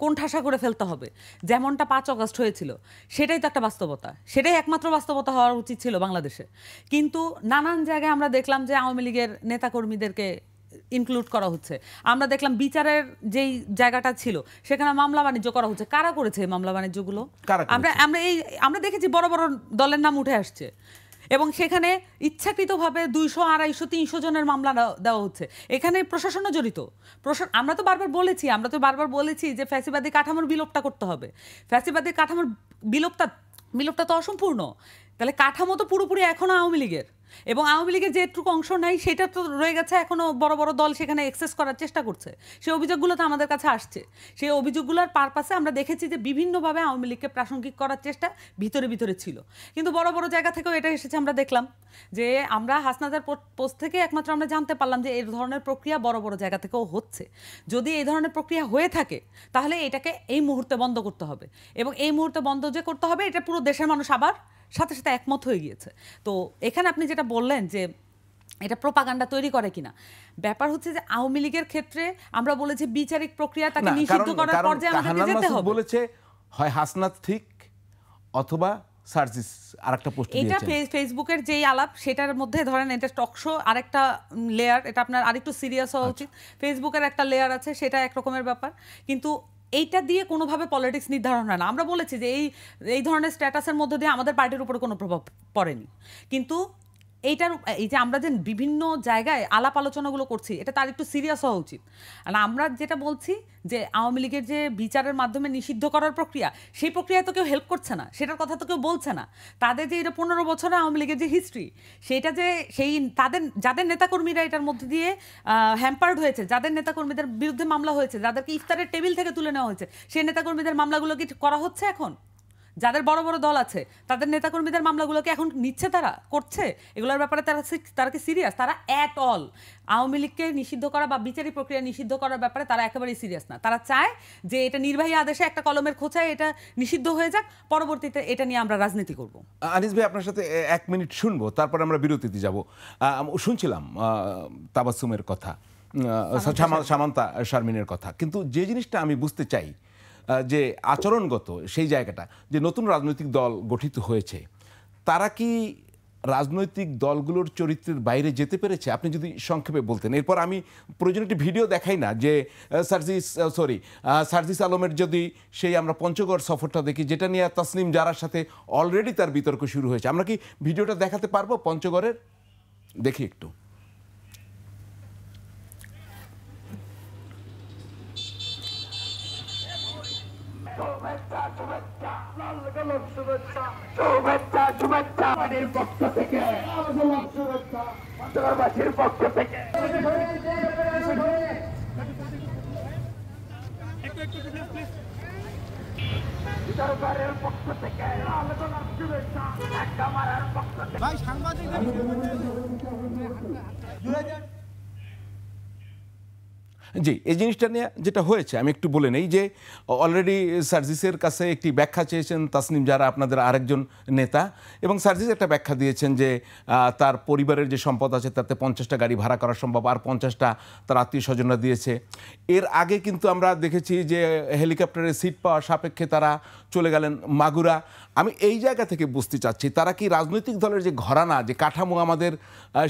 কোণঠাসা করে ফেলতে হবে, যেমনটা 5 আগস্ট হয়েছিল, সেটাই তো একটা বাস্তবতা, সেটাই একমাত্র বাস্তবতা হওয়া উচিত ছিল বাংলাদেশে। কিন্তু নানান জায়গায় আমরা দেখলাম যে আওয়ামী লীগের নেতাকর্মীদেরকে ইনক্লুড করা হচ্ছে। আমরা দেখলাম বিচারের যেই জায়গাটা ছিল সেখানে মামলা বাণিজ্য করা হচ্ছে। কারা করেছে এই মামলা বাণিজ্যগুলো? আমরা দেখেছি বড় বড় দলের নাম উঠে আসছে, এবং সেখানে ইচ্ছাকৃতভাবে 200, 250, 300 জনের মামলা দেওয়া হচ্ছে। এখানে প্রশাসনও জড়িত। আমরা তো বারবার বলেছি যে ফ্যাসিবাদী কাঠামোর বিলোপটা করতে হবে। ফ্যাসিবাদী কাঠামোর বিলোপটা তো অসম্পূর্ণ, তাহলে কাঠামো তো পুরোপুরি এখনো আওয়ামী লীগের, এবং আওয়ামী লীগের যেটুকু অংশ নাই সেটা তো রয়ে গেছে, এখনো বড় বড় দল সেখানে এক্সেস করার চেষ্টা করছে। সেই অভিযোগগুলো তো আমাদের কাছে আসছে। সেই অভিযোগগুলোর পারপাসে আমরা দেখেছি যে বিভিন্নভাবে আওয়ামী লীগকে প্রাসঙ্গিক করার চেষ্টা ভিতরে ছিল, কিন্তু বড় বড় জায়গা থেকেও এটা এসেছে। আমরা দেখলাম যে আমরা হাসনাদার পোস্ট থেকে একমাত্র আমরা জানতে পারলাম যে এই ধরনের প্রক্রিয়া বড় বড় জায়গা থেকেও হচ্ছে। যদি এই ধরনের প্রক্রিয়া হয়ে থাকে তাহলে এটাকে এই মুহূর্তে বন্ধ করতে হবে, এবং এই মুহূর্তে বন্ধ যে করতে হবে এটা পুরো দেশের মানুষ আবার সাথে সাথে একমত হয়ে গিয়েছে। তো এখানে আপনি যেটা বললেন যে এটা প্রোপাগান্ডা তৈরি করে কিনা, ব্যাপার হচ্ছে যে আওয়ামী লীগের ক্ষেত্রে আমরা বলেছি বিচারিক প্রক্রিয়া তাকে নিষিদ্ধ করার পর্যায়ে আমাদেরকে যেতে হবে। বলেছে হয় হাসনাত ঠিক অথবা সার্জিস আরেকটা পোস্ট দিয়েছেন। এটা ফেসবুকের যেই আলাপ সেটার মধ্যে ধরেন এটা টক শো আরেকটা লেয়ার, এটা আপনার আরেকটু সিরিয়াস হওয়া উচিত। ফেসবুকের একটা লেয়ার আছে, সেটা এক রকমের ব্যাপার, কিন্তু এইটা দিয়ে কোনোভাবে পলিটিক্স নির্ধারণ হয় না। আমরা বলেছি যে এই ধরনের স্ট্যাটাসের মধ্যে দিয়ে আমাদের পার্টির উপরে কোনো প্রভাব পড়েনি, কিন্তু এই যে আমরা যে বিভিন্ন জায়গায় আলাপ আলোচনাগুলো করছি এটা তার একটু সিরিয়াস হওয়া উচিত। আর আমরা যেটা বলছি যে আওয়ামী লীগের যে বিচারের মাধ্যমে নিষিদ্ধ করার প্রক্রিয়া, সেই প্রক্রিয়ায় তো কেউ হেল্প করছে না, সেটার কথা তো কেউ বলছে না। তাদের যে এটা 15 বছরে আওয়ামী লীগের যে হিস্ট্রি, সেইটা যে যাদের নেতাকর্মীরা এটার মধ্যে দিয়ে হ্যাম্পার্ড হয়েছে, যাদের নেতাকর্মীদের বিরুদ্ধে মামলা হয়েছে, যাদেরকে ইফতারের টেবিল থেকে তুলে নেওয়া হয়েছে, সেই নেতাকর্মীদের মামলাগুলো কি করা হচ্ছে এখন? যাদের বড় বড় দল আছে তাদের নেতাকর্মীদের মামলাগুলোকে এখন নিচ্ছে, তারা করছে এগুলোর ব্যাপারে তারা কি সিরিয়াস? তারা অ্যাট অল আওয়ামী লীগকে নিষিদ্ধ করা বা বিচারিক প্রক্রিয়া নিষিদ্ধ করার ব্যাপারে তারা একেবারেই সিরিয়াস না। তারা চায় যে এটা নির্বাহী আদেশে একটা কলমের খোঁচায় এটা নিষিদ্ধ হয়ে যাক, পরবর্তীতে এটা নিয়ে আমরা রাজনীতি করব। আনিস ভাই, আপনার সাথে 1 মিনিট শুনবো, তারপরে আমরা বিরতিতে যাব। শুনছিলাম তাবাসসুমের কথা, সামান্তা শারমিনের কথা, কিন্তু যে জিনিসটা আমি বুঝতে চাই যে আচরণগত সেই জায়গাটা, যে নতুন রাজনৈতিক দল গঠিত হয়েছে, তারা কি রাজনৈতিক দলগুলোর চরিত্রের বাইরে যেতে পেরেছে? আপনি যদি সংক্ষেপে বলতেন। এরপর আমি প্রয়োজনে একটি ভিডিও দেখাই না যে সার্জিস আলমের যদি সেই আমরা পঞ্চগড় সফরটা দেখি, যেটা নিয়ে তাসনিম জারার সাথে অলরেডি তার বিতর্ক শুরু হয়েছে। আমরা কি ভিডিওটা দেখাতে পারবো পঞ্চগড়ের? দেখি একটু। পক্ষ থেকে পঞ্চগড়বাসীর পক্ষ থেকে সরকারের পক্ষ থেকে শুভেচ্ছা, ধাক্কা মারার পক্ষ থেকে জি, এই জিনিসটা নিয়ে যেটা হয়েছে আমি একটু বলে নেই যে অলরেডি সার্জিসের কাছে একটি ব্যাখ্যা চেয়েছেন তাসনিম জারা, আপনাদের আরেকজন নেতা, এবং সার্জিস একটা ব্যাখ্যা দিয়েছেন যে তার পরিবারের যে সম্পদ আছে তাতে 50টা গাড়ি ভাড়া করা সম্ভব, আর 50টা তার আত্মীয় স্বজনরা দিয়েছে। এর আগে কিন্তু আমরা দেখেছি যে হেলিকপ্টারের সিট পাওয়ার সাপেক্ষে তারা চলে গেলেন মাগুরা। আমি এই জায়গা থেকে বুঝতে চাচ্ছি তারা কি রাজনৈতিক দলের যে ঘরানা, যে কাঠামো আমাদের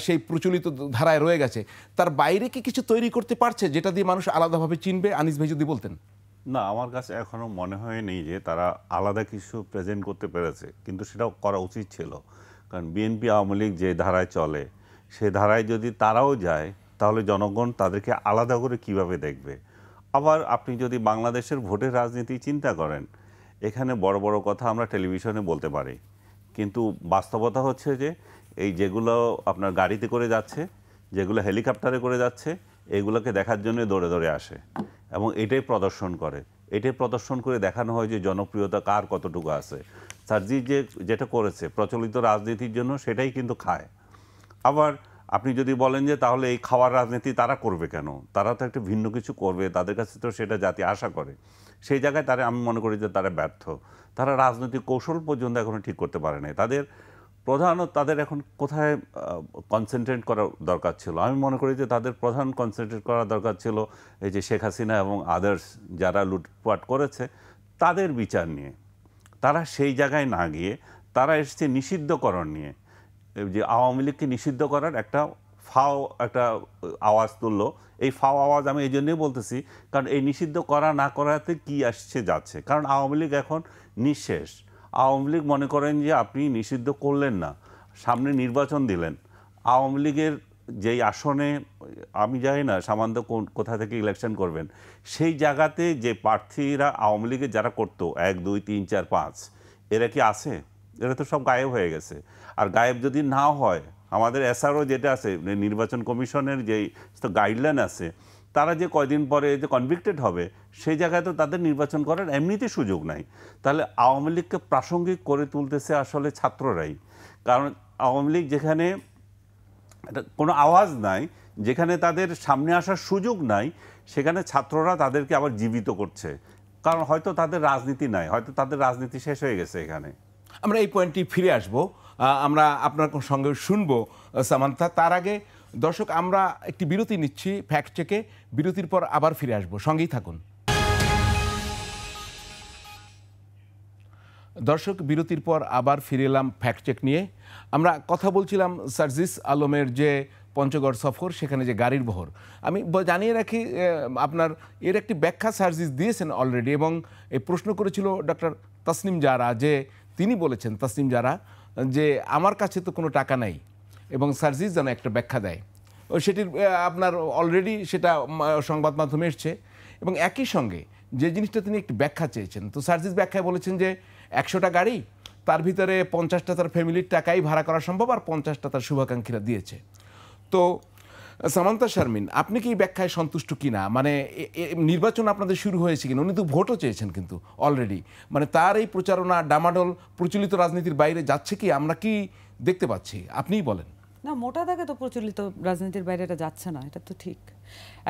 সেই প্রচলিত ধারায় রয়ে গেছে, তার বাইরে কি কিছু তৈরি করতে পারছে যেটা দিয়ে মানুষ আলাদাভাবে চিনবে? আনিস ভাই যদি বলতেন। না, আমার কাছে এখনো মনে হয়নি যে তারা আলাদা কিছু প্রেজেন্ট করতে পেরেছে, কিন্তু সেটাও করা উচিত ছিল। কারণ বিএনপি আওয়ামী লীগ যে ধারায় চলে, সে ধারায় যদি তারাও যায় তাহলে জনগণ তাদেরকে আলাদা করে কিভাবে দেখবে? আবার আপনি যদি বাংলাদেশের ভোটের রাজনীতি চিন্তা করেন, এখানে বড় বড় কথা আমরা টেলিভিশনে বলতে পারি, কিন্তু বাস্তবতা হচ্ছে যে এই যেগুলো আপনার গাড়িতে করে যাচ্ছে, যেগুলো হেলিকপ্টারে করে যাচ্ছে, এগুলোকে দেখার জন্য দৌড়ে দৌড়ে আসে এবং এটাই প্রদর্শন করে। এটাই প্রদর্শন করে দেখানো হয় যে জনপ্রিয়তা কার কতটুকু আছে। সার্জিস যেটা করেছে প্রচলিত রাজনীতির জন্য, সেটাই কিন্তু খায়। আবার আপনি যদি বলেন যে তাহলে এই খাওয়ার রাজনীতি তারা করবে কেন, তারা তো একটা ভিন্ন কিছু করবে, তাদের কাছে তো সেটা জাতি আশা করে। সেই জায়গায় আমি মনে করি যে তারা ব্যর্থ। তারা রাজনৈতিক কৌশল পর্যন্ত এখনো ঠিক করতে পারে নাই। তাদের এখন কোথায় কনসেন্ট্রেট করা দরকার ছিল? আমি মনে করি যে তাদের প্রধান কনসেন্ট্রেট করা দরকার ছিল এই যে শেখ হাসিনা এবং আদার্স যারা লুটপাট করেছে তাদের বিচার নিয়ে। তারা সেই জায়গায় না গিয়ে তারা এসেছে নিষিদ্ধকরণ নিয়ে, যে আওয়ামী লীগকে নিষিদ্ধ করার একটা আওয়াজ তুললো। এই আওয়াজ আমি এই জন্যই বলতেছি, কারণ এই নিষিদ্ধ করা না করাতে কি আসছে যাচ্ছে। কারণ আওয়ামী লীগ এখন নিঃশেষ। আওয়ামী লীগ মনে করেন যে আপনি নিষিদ্ধ করলেন না, সামনে নির্বাচন দিলেন, আওয়ামী লীগের যেই আসনে আমি জানি না সামান্য কোথা থেকে ইলেকশন করবেন, সেই জায়গাতে যে প্রার্থীরা আওয়ামী লীগের যারা করতো 1, 2, 3, 4, 5, এরা কি আছে? এরা তো সব গায়েব হয়ে গেছে। আর গায়েব যদি না হয়, আমাদের এসআরও যেটা আছে, নির্বাচন কমিশনের যেই গাইডলাইন আছে, তারা যে কয়দিন পরে যে কনভিক্টেড হবে, সেই জায়গায় তো তাদের নির্বাচন করার এমনিতে সুযোগ নাই। তাহলে আওয়ামী লীগকে প্রাসঙ্গিক করে তুলতেছে আসলে ছাত্ররাই। কারণ আওয়ামী লীগ যেখানে কোনো আওয়াজ নাই, যেখানে তাদের সামনে আসার সুযোগ নাই, সেখানে ছাত্ররা তাদেরকে আবার জীবিত করছে। কারণ হয়তো তাদের রাজনীতি নাই, হয়তো তাদের রাজনীতি শেষ হয়ে গেছে এখানে। আমরা এই পয়েন্টটি ফিরে আসব, আমরা আপনার সঙ্গে শুনবো সামান্থা। তার আগে দর্শক আমরা একটি বিরতি নিচ্ছি ফ্যাক্ট চেকে, বিরতির পর আবার ফিরে আসব, সঙ্গেই থাকুন দর্শক। বিরতির পর আবার ফিরে এলাম ফ্যাক্ট চেক নিয়ে। আমরা কথা বলছিলাম সার্জিস আলমের যে পঞ্চগড় সফর, সেখানে যে গাড়ির বহর। আমি জানিয়ে রাখি আপনার এর একটি ব্যাখ্যা সার্জিস দিয়েছেন অলরেডি, এবং এই প্রশ্ন করেছিল ডক্টর তাসনিম জারা, যে তিনি বলেছেন তাসনিম জারা যে আমার কাছে তো কোনো টাকা নাই, এবং সার্জিস যেন একটা ব্যাখ্যা দেয়। সেটির আপনার অলরেডি সেটা সংবাদ মাধ্যমে এসছে, এবং একই সঙ্গে যে জিনিসটা তিনি একটি ব্যাখ্যা চেয়েছেন, তো সার্জিস ব্যাখ্যায় বলেছেন যে 100টা গাড়ি, তার ভিতরে 50টা তার ফ্যামিলির টাকাই ভাড়া করা সম্ভব, আর 50টা তার শুভাকাঙ্ক্ষীরা দিয়েছে। তো সামান্তা শারমিন, আপনি কি এই ব্যাখ্যায় সন্তুষ্ট কিনা? মানে নির্বাচন আপনাদের শুরু হয়েছে কিনা? উনি তো ভোটও চেয়েছেন কিন্তু অলরেডি, মানে তার এই প্রচারণা ডামাডোল প্রচলিত রাজনীতির বাইরে যাচ্ছে কি, আমরা কি দেখতে পাচ্ছি? আপনিই বলেন। না, মোটা দাগে তো প্রচলিত রাজনীতির বাইরে এটা যাচ্ছে না, এটা তো ঠিক।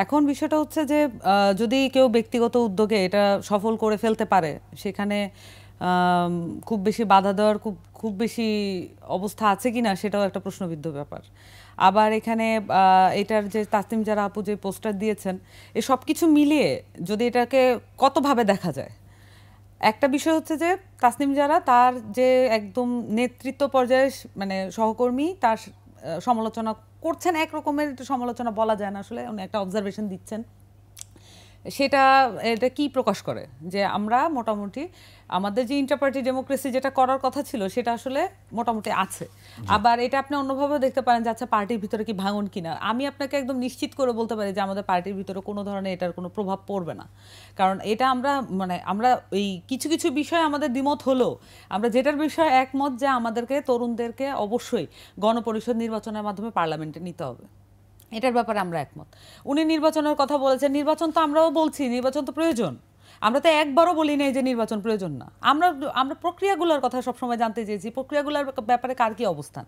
এখন বিষয়টা হচ্ছে যে যদি কেউ ব্যক্তিগত উদ্যোগে এটা সফল করে ফেলতে পারে, সেখানে খুব বেশি বাধা দেওয়ার খুব বেশি অবস্থা আছে কি না, সেটাও একটা প্রশ্নবিদ্ধ ব্যাপার। আবার এখানে এটার যে তাসনিম জারা আপু যে পোস্টার দিয়েছেন, এ সব কিছু মিলিয়ে যদি এটাকে কতভাবে দেখা যায়, একটা বিষয় হচ্ছে যে তাসনিম যারা তার যে একদম নেতৃত্ব পর্যায়ে মানে সহকর্মী তার সমালোচনা করছেন, এক রকমের সমালোচনা বলা যায় না আসলে, উনি একটা অবজারভেশন দিচ্ছেন। এটা কি প্রকাশ করে যে আমরা মোটামুটি আমাদের যে ইন্টারপার্টি ডেমোক্রেসি যেটা করার কথা ছিল সেটা আসলে মোটামুটি আছে। আবার এটা আপনি অন্যভাবেও দেখতে পারেন যে আচ্ছা পার্টির ভিতরে কি ভাঙন কিনা। আমি আপনাকে একদম নিশ্চিত করে বলতে পারি যে আমাদের পার্টির ভিতরে কোনো ধরনের এটার কোনো প্রভাব পড়বে না, কারণ এটা আমরা এই কিছু কিছু বিষয়ে আমাদের দ্বিমত হলেও আমরা যেটার বিষয়ে একমত যে আমাদেরকে তরুণদেরকে অবশ্যই গণপরিষদ নির্বাচনের মাধ্যমে পার্লামেন্টে নিতে হবে, এটার ব্যাপারে আমরা একমত। উনি নির্বাচনের কথা বলেছেন, নির্বাচন তো আমরাও বলছি নির্বাচন তো প্রয়োজন, আমরা তো একবারও বলি নাই যে নির্বাচন প্রয়োজন না। আমরা প্রক্রিয়াগুলোর কথা সবসময় জানতে চেয়েছি, প্রক্রিয়াগুলোর ব্যাপারে কার কি অবস্থান।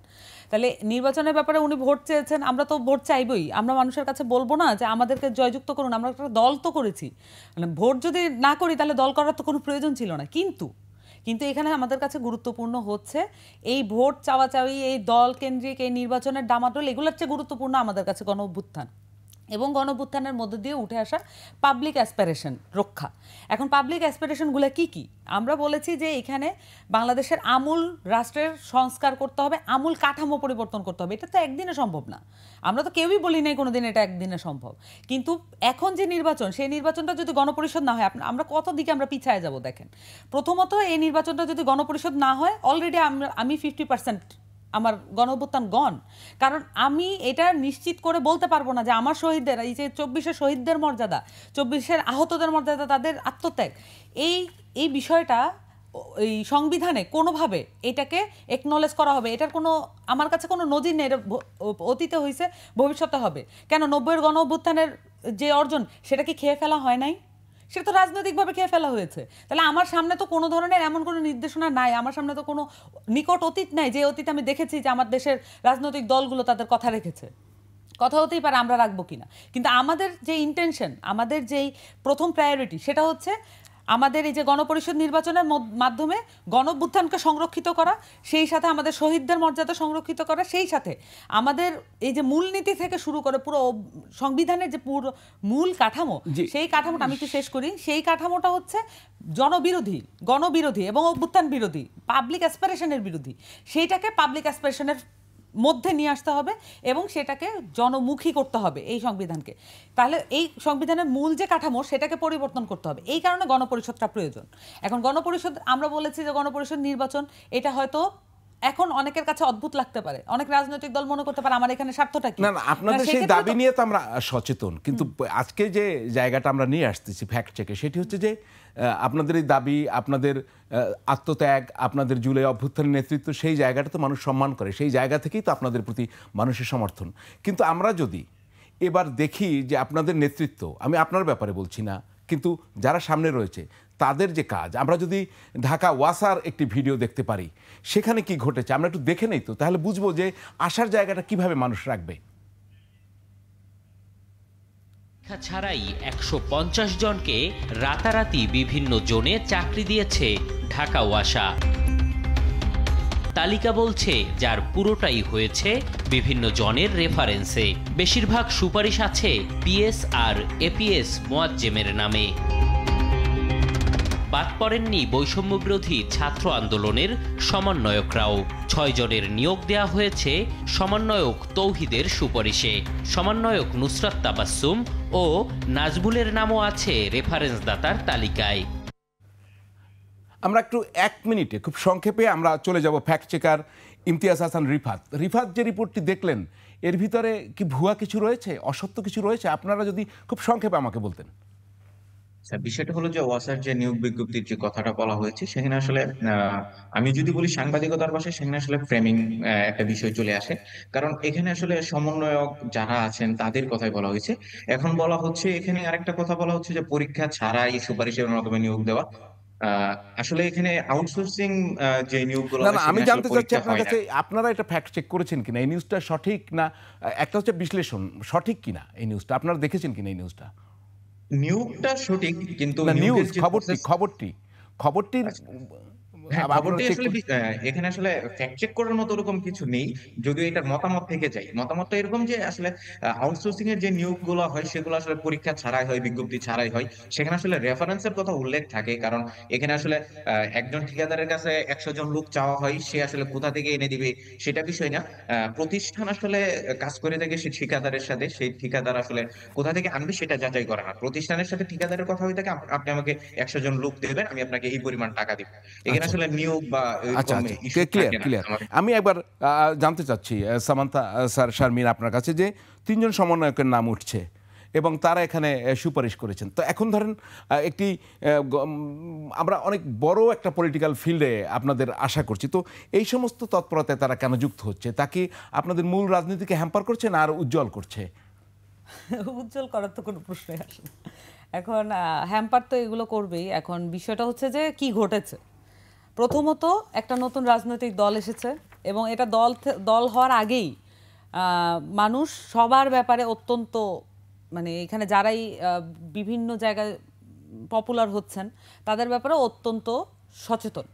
তাহলে নির্বাচনের ব্যাপারে উনি ভোট চেয়েছেন, আমরা তো ভোট চাইবই। আমরা মানুষের কাছে বলবো না যে আমাদেরকে জয়যুক্ত করুন, আমরা একটা দল তো করেছি, মানে ভোট যদি না করি তাহলে দল করার তো কোনো প্রয়োজন ছিল না। কিন্তু এখানে আমাদের কাছে গুরুত্বপূর্ণ হচ্ছে এই ভোট চাওয়াচাওয়ি, এই দল কেন্দ্রিক এই নির্বাচনের ডামাডোল, এগুলোর চেয়ে গুরুত্বপূর্ণ আমাদের কাছে গণ অভ্যুত্থান এবং গণ অভ্যুত্থানের মধ্যে দিয়ে উঠে আসা পাবলিক অ্যাসপিরেশন রক্ষা। এখন পাবলিক অ্যাসপিরেশনগুলো কি আমরা বলেছি যে এখানে বাংলাদেশের আমূল রাষ্ট্রের সংস্কার করতে হবে, আমূল কাঠামো পরিবর্তন করতে হবে। এটা তো একদিনে সম্ভব না, আমরা তো কেউই বলি নাই কোনোদিন এটা একদিনে সম্ভব। কিন্তু এখন যে নির্বাচন, সেই নির্বাচনটা যদি গণপরিষদ না হয় আমরা কত দিকে আমরা পিছায় যাব দেখেন। প্রথমত এই নির্বাচনটা যদি গণপরিষদ না হয়, অলরেডি আমি 50% আমার গণ অভ্যুত্থান গণ। কারণ আমি এটা নিশ্চিত করে বলতে পারবো না যে আমার শহীদদের, এই যে 24-এর শহীদদের মর্যাদা, 24-এর আহতদের মর্যাদা, তাদের আত্মত্যাগ, এই বিষয়টা এই সংবিধানে কোনোভাবে এটাকে একনলেজ করা হবে, এটার কোনো আমার কাছে কোনো নজির নেই। অতীতে হয়েছে, ভবিষ্যতে হবে। কেন 90-এর গণ অভ্যুত্থানের যে অর্জন সেটা কি খেয়ে ফেলা হয় নাই? সেটা তো রাজনৈতিকভাবে খেয়ে ফেলা হয়েছে। তাহলে আমার সামনে তো কোনো ধরনের এমন কোনো নির্দেশনা নাই, আমার সামনে তো কোনো নিকট অতীত নাই যে অতীত আমি দেখেছি যে আমার দেশের রাজনৈতিক দলগুলো তাদের কথা রেখেছে। কথা হতেই পারে আমরা রাখবো কিনা, কিন্তু আমাদের যে ইন্টেনশন, আমাদের যেই প্রথম প্রায়োরিটি সেটা হচ্ছে আমাদের এই যে গণপরিষদ নির্বাচনের মাধ্যমে গণঅভ্যুত্থানকে সংরক্ষিত করা, সেই সাথে আমাদের শহীদদের মর্যাদা সংরক্ষিত করা, সেই সাথে আমাদের এই যে মূলনীতি থেকে শুরু করে পুরো সংবিধানের যে পুরো মূল কাঠামো, সেই কাঠামোটা আমি একটু শেষ করি। সেই কাঠামোটা হচ্ছে জনবিরোধী, গণবিরোধী এবং অভ্যুত্থান বিরোধী, পাবলিক অ্যাসপিরেশনের বিরোধী। সেইটাকে পাবলিক অ্যাসপিরেশনের মধ্যে নিয়ে আসতে হবে এবং সেটাকে জনমুখী করতে হবে এই সংবিধানকে। তাহলে এই সংবিধানের মূল যে কাঠামো সেটাকে পরিবর্তন করতে হবে, এই কারণে গণপরিষদটা প্রয়োজন। এখন গণপরিষদ, আমরা বলেছি যে গণপরিষদ নির্বাচন, এটা হয়তো এখন অনেকের কাছে অদ্ভুত লাগতে পারে, অনেক রাজনৈতিক দল মনে করতে পারে আমার এখানে স্বার্থটা কি। না, আপনাদের সেই দাবি নিয়ে তো আমরা সচেতন, কিন্তু আজকে যে জায়গাটা আমরা নিয়ে আসতেছি ফ্যাক্ট চেকে, সেটি হচ্ছে যে আপনাদের এই দাবি, আপনাদের আত্মত্যাগ, আপনাদের জুলাই অভ্যুত্থানের নেতৃত্ব, সেই জায়গাটা তো মানুষ সম্মান করে, সেই জায়গা থেকেই তো আপনাদের প্রতি মানুষের সমর্থন। কিন্তু আমরা যদি এবার দেখি যে আপনাদের নেতৃত্ব, আমি আপনার ব্যাপারে বলছি না, কিন্তু যারা সামনে রয়েছে তাদের যে কাজ, আমরা যদি ঢাকা ওয়াসার একটি ভিডিও দেখতে পারি, সেখানে কি ঘটেছে আমরা একটু দেখে নেই তো, তাহলে বুঝবো যে আসার জায়গাটা কিভাবে মানুষ রাখবে। ছাড়াই 150 জনকে রাতারাতি বিভিন্ন জোনে চাকরি দিয়েছে ঢাকা ওয়াসা। তালিকা বলছে যার পুরোটাই হয়েছে বিভিন্ন জনের রেফারেন্সে। বেশিরভাগ সুপারিশ আছে পিএস আর এপিএস মোয়াজ্জেমের নামে। বাদ পড়েননি বৈষম্যবিরোধী ছাত্র আন্দোলনের সমন্বয়করাও। 6 জনের নিয়োগ দেয়া হয়েছে সমন্বয়ক তৌহিদের সুপারিশে। সমন্বয়ক নুসরাত তাবাসসুম ও নাজবুলের নামও আছে রেফারেন্স দাতার তালিকায়। আমরা একটু 1 মিনিটে খুব সংক্ষেপে আমরা চলে যাব ফ্যাক্ট চেকার ইমতিয়াজ হাসান রিফাত যে রিপোর্টটি দেখলেন, এর ভিতরে কি ভুয়া কিছু রয়েছে, অসত্য কিছু রয়েছে? আপনারা যদি খুব সংক্ষেপে আমাকে বলতেন। বিষয়টা হলো যে ওয়াসার যে নিয়োগ বিজ্ঞপ্তির যে কথাটা বলা হয়েছে, সেখানে আসলে আমি যদি বলি সাংবাদিকতার ভাষায়, সেখানে আসলে ফ্রেমিং একটা বিষয় চলে আসে। কারণ এখানে আসলে সমন্বয়ক যারা আছেন তাদের কথাই বলা হয়েছে। এখন বলা হচ্ছে, এখানে আরেকটা কথা বলা হচ্ছে যে পরীক্ষা ছাড়াই সুপারিশের মাধ্যমে নিয়োগ দেওয়া। আসলে এখানে আউটসোর্সিং যে নিয়োগগুলো, না, আমি জানতে চাচ্ছি আপনার কাছে, আপনারা এটা ফ্যাক্ট চেক করেছেন কিনা, এই নিউজটা সঠিক না, একটা হচ্ছে বিশ্লেষণ সঠিক কিনা এই নিউজটা, আপনারা দেখেছেন কিনা এই নিউজটা? নিয়োগটা সঠিক, কিন্তু নিউজ খবরটির হ্যাঁ, আপনারা খবরটি check আসলে এখানে আসলে ফ্যাক্ট চেক করার মতো ওরকম কিছু নেই, যদিও এটার মতামত থেকে যায়। মতামতটা এরকম যে আসলে আউটসোর্সিং এর যে নিয়োগগুলো হয় সেগুলো আসলে পরীক্ষা ছাড়াই হয়, বিজ্ঞপ্তি ছাড়াই হয়। সেখানে আসলে রেফারেন্সের কথা উল্লেখ থাকে, কারণ এখানে আসলে একজন ঠিকাদারের কাছে 100 জন লোক চাওয়া হয়, সে আসলে কোথা থেকে এনে দিবে সেটা বিষয় না। প্রতিষ্ঠান আসলে কাজ করে থাকে সে ঠিকাদারের সাথে, সেই ঠিকাদার আসলে কোথা থেকে আনবে সেটা যাচাই করা না। প্রতিষ্ঠানের সাথে ঠিকাদারের কথা হয়ে থাকে, আপনি আমাকে 100 জন লোক দেবেন, আমি আপনাকে এই পরিমাণ টাকা দিব। এখানে আচ্ছা আসলে নিয়োগ বা আচ্ছা এরকম আচ্ছা ইস্যু ক্লিয়ার থাকে না ক্লিয়ার। আমাদের। আমি একবার জানতে চাচ্ছি সামান্তা স্যার, শারমিন, আপনার কাছে যে 3 জন সমন্বয়কের নাম উঠছে এবং তারা এখানে সুপারিশ করেছেন, তো এখন ধরেন একটি আমরা অনেক বড় একটা পলিটিক্যাল ফিল্ডে আপনাদের আশা করছি, তো এই সমস্ত তৎপরতায় তারা কেন যুক্ত হচ্ছে? তা কি আপনাদের মূল রাজনীতিকে হ্যাম্পার করছে না আর উজ্জ্বল করছে? উজ্জ্বল করার তো কোনো প্রশ্নই আসে না। এখন হ্যাম্পার তো এগুলো করবেই। এখন বিষয়টা হচ্ছে যে কি ঘটেছে। প্রথমত একটা নতুন রাজনৈতিক দল এসেছে এবং এটা দল হওয়ার আগেই মানুষ সবার ব্যাপারে অত্যন্ত, মানে এখানে যারাই বিভিন্ন জায়গায় পপুলার হচ্ছেন তাদের ব্যাপারে অত্যন্ত সচেতন।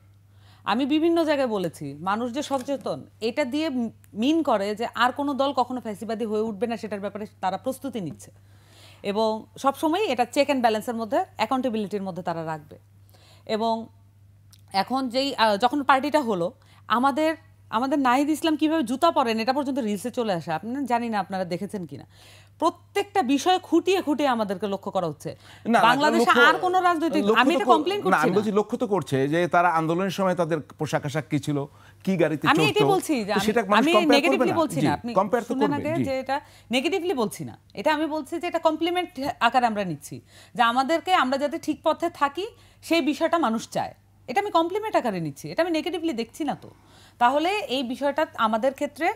আমি বিভিন্ন জায়গায় বলেছি মানুষ যে সচেতন এটা দিয়ে মিন করে যে আর কোনো দল কখনো ফ্যাসিবাদী হয়ে উঠবে না, সেটার ব্যাপারে তারা প্রস্তুতি নিচ্ছে এবং সবসময় এটা চেক অ্যান্ড ব্যালেন্সের মধ্যে, অ্যাকাউন্টেবিলিটির মধ্যে তারা রাখবে। এবং এখন যখন পার্টিটা হলো, আমাদের নাহিদ ইসলাম কিভাবে জুতা পরেন এটা পর্যন্ত রিলসে চলে আসে। আপনি জানি না আপনারা দেখেছেন কিনা। প্রত্যেকটা বিষয় খুঁটিয়ে খুঁটিয়ে আমাদেরকে লক্ষ্য করা হচ্ছে। বাংলাদেশে আর কোন রাজনৈতিক, আমি এটা কমপ্লেইন করছি না, আমি বলছি লক্ষ্য তো করছে যে তারা আন্দোলনের সময় তাদের পোশাক আশাক কি ছিল, কি গাড়িতে চড়তো, আমি এটাই বলছি যে আমি নেগেটিভলি বলছি না, আপনি শুনেন আগে যে এটা নেগেটিভলি বলছি না, এটা আমি বলছি যে এটা কমপ্লিমেন্ট আকারে আমরা নিচ্ছি, যে আমরা যাতে ঠিক পথে থাকি সেই বিষয়টা মানুষ চায়, এটা আমি কমপ্লিমেন্ট আকারে নিচ্ছি, এটা আমি নেগেটিভলি দেখছি না। তো তাহলে এই বিষয়টা আমাদের ক্ষেত্রে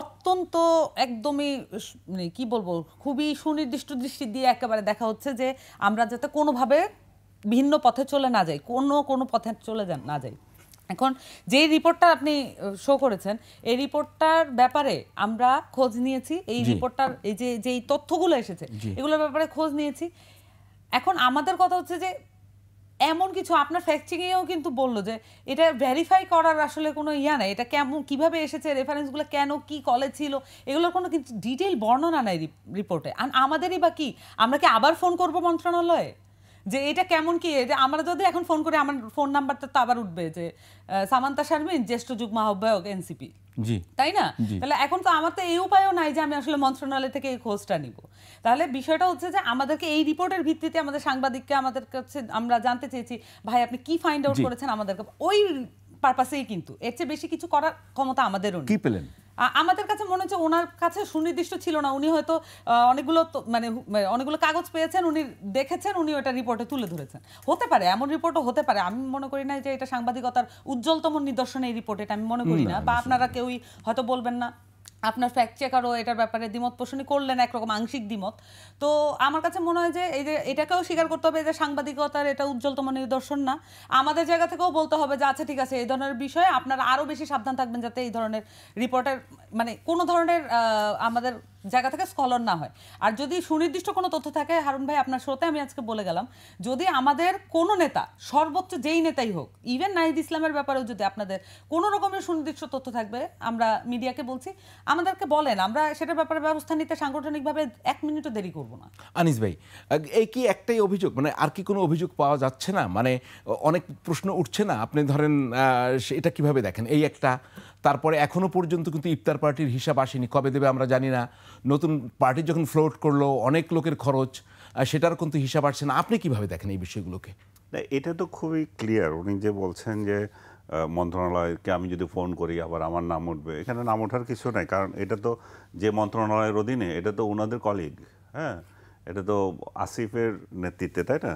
অত্যন্ত একদমই মানে কি বলবো, খুবই সুনির্দিষ্ট দৃষ্টি দিয়ে একেবারে দেখা হচ্ছে যে আমরা যাতে কোনোভাবে ভিন্ন পথে চলে না যাই, কোনো পথে চলে না যাই। এখন যে রিপোর্টটা আপনি শো করেছেন, এই রিপোর্টটার ব্যাপারে আমরা খোঁজ নিয়েছি, এই রিপোর্টটার এই যে তথ্যগুলো এসেছে এগুলোর ব্যাপারে খোঁজ নিয়েছি। এখন আমাদের কথা হচ্ছে যে এমন কিছু আপনার ফ্যাক্ট চেকিংয়েও কিন্তু বললো যে এটা ভেরিফাই করার আসলে কোনো নাই, এটা কিভাবে এসেছে, রেফারেন্সগুলো কেন, কি কলে ছিল, এগুলোর কোনো কিন্তু ডিটেইল বর্ণনা নাই রিপোর্টে। আমাদেরই বা কি, আমরা কি আবার ফোন করব মন্ত্রণালয়ে যে এটা কেমন কি? যে আমরা যদি এখন ফোন করে আমার ফোন নাম্বারটা তো আবার উঠবে যে সামান্তা শারমিন, জ্যেষ্ঠ যুগ্ম আহ্বায়ক এনসিপি, তাই না? তাহলে এখন তো আমার তো এই উপায়ও নাই যে আমি আসলে মন্ত্রণালয় থেকে এই খোঁজটা নিব। তাহলে বিষয়টা হচ্ছে যে আমাদেরকে এই রিপোর্টের ভিত্তিতে আমাদের সাংবাদিককে আমাদের কাছে আমরা জানতে চেয়েছি, ভাই আপনি কি ফাইন্ড আউট করেছেন আমাদেরকে, ওই পারপাসেই, কিন্তু এর চেয়ে বেশি কিছু করার ক্ষমতা আমাদেরও নেই। কি পেলেন? আমাদের কাছে মনে হচ্ছে ওনার কাছে সুনির্দিষ্ট ছিল না, উনি হয়তো অনেকগুলো কাগজ পেয়েছেন, উনি দেখেছেন, উনি ওটা রিপোর্টে তুলে ধরেছেন। হতে পারে, এমন রিপোর্টও হতে পারে। আমি মনে করি না যে এটা সাংবাদিকতার উজ্জ্বলতম নিদর্শন এই রিপোর্ট, এটা আমি মনে করি না, বা আপনারা কেউই হয়তো বলবেন না। আপনার ফ্যাক্ট চেকারও এটার ব্যাপারে দ্বিমত পোষণই করলেন, একরকম আংশিক দ্বিমত। তো আমার কাছে মনে হয় যে এই যে এটাকেও স্বীকার করতে হবে যে সাংবাদিকতার এটা উজ্জ্বলতম নিদর্শন না। আমাদের জায়গা থেকেও বলতে হবে যে আচ্ছা ঠিক আছে, এই ধরনের বিষয়ে আপনারা আরও বেশি সাবধান থাকবেন যাতে এই ধরনের রিপোর্টের মানে কোনো ধরনের আমাদের জায়গা থেকে স্কলন না হয়। আর যদি সুনির্দিষ্ট কোনো তথ্য থাকে, হারুন ভাই আপনার শ্রোতে আমি আজকে বলে গেলাম, যদি আমাদের কোনো নেতা, সর্বোচ্চ যেই নেতাই হোক, ইভেন নাহিদ ইসলামের ব্যাপারেও যদি আপনাদের কোনো রকমের সুনির্দিষ্ট তথ্য থাকবে, আমরা মিডিয়াকে বলছি আমাদেরকে বলেন, আমরা সেটার ব্যাপারে ব্যবস্থা নিতে সাংগঠনিকভাবে 1 মিনিটও দেরি করব না। আনিস ভাই, এই কি একটাই অভিযোগ, মানে আর কি কোনো অভিযোগ পাওয়া যাচ্ছে না? মানে অনেক প্রশ্ন উঠছে না? আপনি ধরেন এটা কিভাবে দেখেন? এই একটা, তারপরে এখনো পর্যন্ত কিন্তু ইফতার পার্টির হিসাব আসেনি, কবে দেবে আমরা জানি না। নতুন পার্টি যখন ফ্লোট করলো, অনেক লোকের খরচ, সেটার কিন্তু হিসাব আসছে না। আপনি কিভাবে দেখেন এই বিষয়গুলোকে? এটা তো খুবই ক্লিয়ার। উনি যে বলছেন যে মন্ত্রণালয়কে আমি যদি ফোন করি আবার আমার নাম উঠবে, এখানে নাম ওঠার কিছু নাই, কারণ এটা তো যে মন্ত্রণালয়ের অধীনে, এটা তো ওনাদের কলিগ, হ্যাঁ, এটা তো আসিফের নেতৃত্বে, তাই না,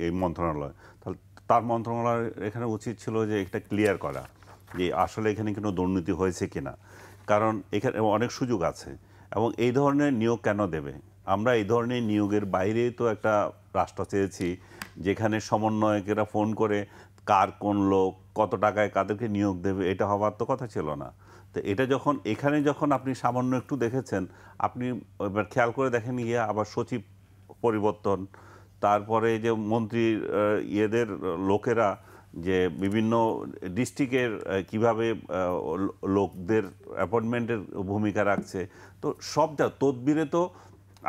এই মন্ত্রণালয়। তাহলে তার মন্ত্রণালয় এখানে উচিত ছিল যে এটা ক্লিয়ার করা যে আসলে এখানে কোনো দুর্নীতি হয়েছে কিনা, কারণ এখানে অনেক সুযোগ আছে। এবং এই ধরনের নিয়োগ কেন দেবে? আমরা এই ধরনের নিয়োগের বাইরে তো একটা রাষ্ট্র চেয়েছি যেখানে সমন্বয়কেরা ফোন করে কার কোন লোক কত টাকায় কাদেরকে নিয়োগ দেবে, এটা হওয়ার তো কথা ছিল না। তো এটা যখন এখানে যখন আপনি সামান্য একটু দেখেছেন, আপনি এবার খেয়াল করে দেখেন গিয়ে আবার সচিব পরিবর্তন, তারপরে যে মন্ত্রী ইয়েদের লোকেরা যে বিভিন্ন ডিস্ট্রিক্টের কিভাবে লোকদের অ্যাপয়েন্টমেন্টের ভূমিকা রাখছে। তো সব তদবিরে তো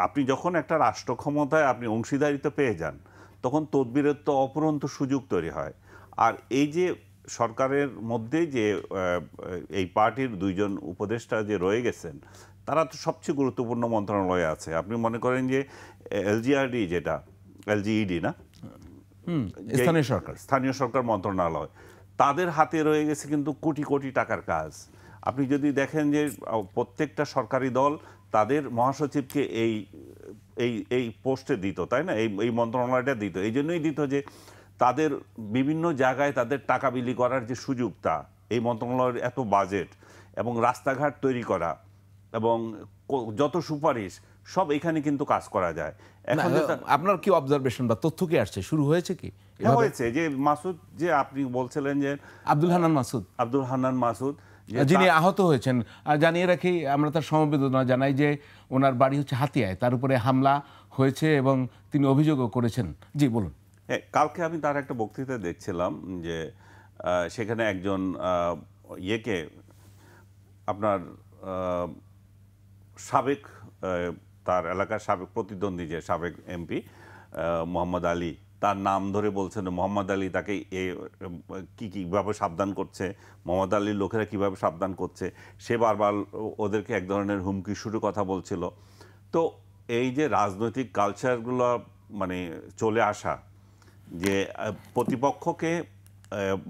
আপনি যখন একটা রাষ্ট্র ক্ষমতায় আপনি অংশীদারিত্ব পেয়ে যান তখন তদবিরের তো অপরন্ত সুযোগ তৈরি হয়। আর এই যে সরকারের মধ্যে যে এই পার্টির দুইজন উপদেষ্টা যে রয়ে গেছেন তারা তো সবচেয়ে গুরুত্বপূর্ণ মন্ত্রণালয়ে আছে। আপনি মনে করেন যে এলজিআরডি যেটা এলজিইডি না, স্থানীয় সরকার মন্ত্রণালয়, তাদের হাতে রয়ে গেছে কিন্তু কোটি কোটি টাকার কাজ। আপনি যদি দেখেন যে প্রত্যেকটা সরকারি দল তাদের মহাসচিবকে এই এই এই পোস্টে দিত, তাই না, এই মন্ত্রণালয়টা দিত। এই জন্যই দিত যে তাদের বিভিন্ন জায়গায় তাদের টাকা বিলি করার যে সুযোগটা, এই মন্ত্রণালয়ের এত বাজেট এবং রাস্তাঘাট তৈরি করা এবং যত সুপারিশ সব এখানে কিন্তু কাজ করা যায়। এখন আপনার কি অবজারভেশন বা তথ্য কি আসছে, শুরু হয়েছে কি? হয়েছে যে মাসুদ, যে আপনি বলছিলেন যে আব্দুল হান্নান মাসুদ যিনি আহত হয়েছেন, জানিয়ে রাখি আমরা তার সমবেদনা জানাই যে ওনার বাড়ি হচ্ছে হাতিয়ায়, তার উপরে হামলা হয়েছে এবং তিনি অভিযোগও করেছেন। জি বলুন। কালকে আমি তার একটা বক্তৃতা দেখছিলাম যে সেখানে একজন আপনার সাবেক তার এলাকার সাবেক প্রতিদ্বন্দ্বী যে সাবেক এমপি মোহাম্মদ আলী, তার নাম ধরে বলছেন মোহাম্মদ আলী তাকে কীভাবে সাবধান করছে, মোহাম্মদ আলীর লোকেরা কিভাবে সাবধান করছে, সে বারবার ওদেরকে এক ধরনের হুমকি শুরু কথা বলছিল। তো এই যে রাজনৈতিক কালচারগুলো মানে চলে আসা, যে প্রতিপক্ষকে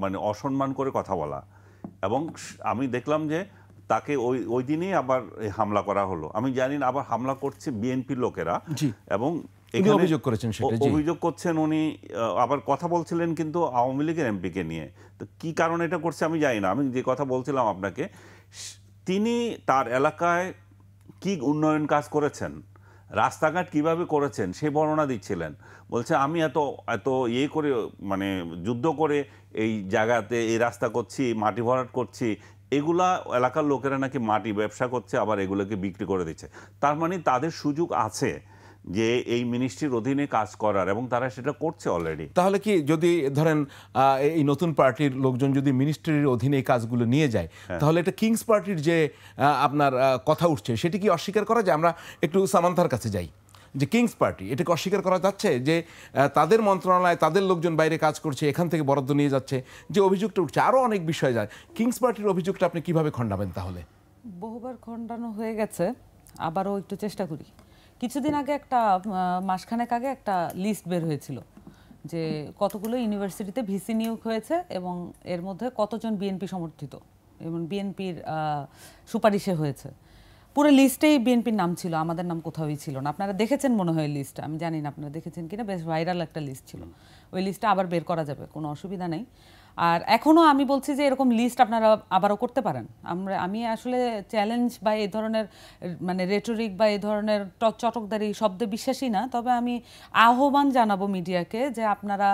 মানে অসম্মান করে কথা বলা, এবং আমি দেখলাম যে তাকে ওই দিনই আবার হামলা করা হলো। আমি জানি না আবার হামলা করছে বিএনপির লোকেরা, এবং অভিযোগ করছেন উনি আবার কথা বলছিলেন কিন্তু আওয়ামী লীগের এমপিকে নিয়ে। তো কি কারণে এটা করছে আমি জানি না। আমি যে কথা বলছিলাম আপনাকে, তিনি তার এলাকায় কি উন্নয়ন কাজ করেছেন, রাস্তাঘাট কিভাবে করেছেন সে বর্ণনা দিচ্ছিলেন। বলছে আমি এত এত করে মানে যুদ্ধ করে এই জায়গাতে এই রাস্তা করছি, মাটি ভরাট করছি, এগুলা এলাকার লোকেরা নাকি মাটি ব্যবসা করছে, আবার এগুলোকে বিক্রি করে দিচ্ছে। তার মানে তাদের সুযোগ আছে যে এই মিনিস্ট্রির অধীনে কাজ করার, এবং তারা সেটা করছে অলরেডি। তাহলে কি যদি ধরেন এই নতুন পার্টির লোকজন যদি মিনিস্ট্রির অধীনে এই কাজগুলো নিয়ে যায়, তাহলে এটা কিংস পার্টির যে আপনার কথা উঠছে সেটি কি অস্বীকার করা যায়? আমরা একটু সামান্থার কাছে যাই, যে কিংস পার্টি এটাকে অস্বীকার করা যাচ্ছে যে তাদের মন্ত্রণালয় তাদের লোকজন বাইরে কাজ করছে, এখান থেকে বরাদ্দ নিয়ে যাচ্ছে, যে অভিযোগটা উঠছে আরও অনেক বিষয় যায়। কিংস পার্টির অভিযোগটা আপনি কিভাবে খণ্ডাবেন? তাহলে বহুবার খণ্ডানো হয়ে গেছে, আবারও একটু চেষ্টা করি। কিছুদিন আগে একটা মাসখানেক আগে একটা লিস্ট বের হয়েছিল যে কতগুলো ইউনিভার্সিটিতে ভিসি নিয়োগ হয়েছে এবং এর মধ্যে কতজন বিএনপি সমর্থিত এবং বিএনপির সুপারিশে হয়েছে। পুরো লিস্টেই বিএনপির নাম ছিল, আমাদের নাম কোথাওই ছিল না। আপনারা দেখেছেন মনে হয় লিস্টটা, আমি জানি না আপনারা দেখেছেন কিনা, বেশ ভাইরাল একটা লিস্ট ছিল। ওই লিস্টটা আবার বের করা যাবে, কোনো অসুবিধা নেই। আর এখনও আমি বলছি যে এরকম লিস্ট আপনারা আবারও করতে পারেন। আমি আসলে চ্যালেঞ্জ বা এই ধরনের মানে রেটরিক বা এই ধরনের চটকদারি শব্দে বিশ্বাসী না, তবে আমি আহ্বান জানাবো মিডিয়াকে যে আপনারা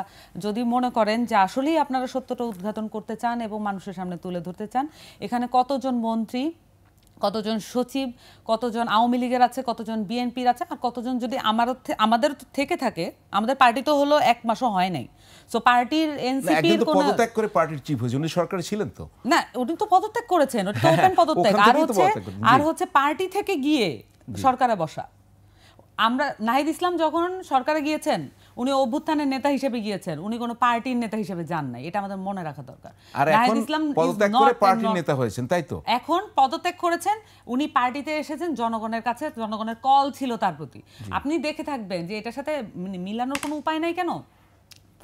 যদি মনে করেন যে আসলেই আপনারা সত্যটা উদ্ঘাটন করতে চান এবং মানুষের সামনে তুলে ধরতে চান, এখানে কতজন মন্ত্রী, কতজন সচিব, কতজন আওয়ামী লীগের আছে, কতজন বিএনপির আছে, আর কতজন যদি আমাদের থেকে থাকে, আমাদের পার্টি তো হলো 1 মাসও হয় নাই। সো পার্টির এনসিপির কোন পদত্যাগ করে পার্টির চিফ হয়েছে, উনি সরকারে ছিলেন তো না, উনি তো পদত্যাগ করেছেন, ওটা তো ওপেন পদত্যাগ। আর হচ্ছে পার্টি থেকে গিয়ে সরকারে বসা। আমরা নাহিদ ইসলাম যখন সরকারে গিয়েছেন উনি অভ্যুত্থানের নেতা হিসেবে গিয়েছেন, উনি কোনো পার্টির নেতা হিসেবে যান নাই, এটা আমাদের মনে রাখা দরকার। নাহিদ ইসলাম পদত্যাগ করে পার্টির নেতা হয়েছেন, তাই তো? এখন পদত্যাগ করেছেন, উনি পার্টিতে এসেছেন জনগণের কাছে, জনগণের কল ছিল তার প্রতি। আপনি দেখে থাকবেন যে এটার সাথে মিলানোর কোনো উপায় নাই। কেন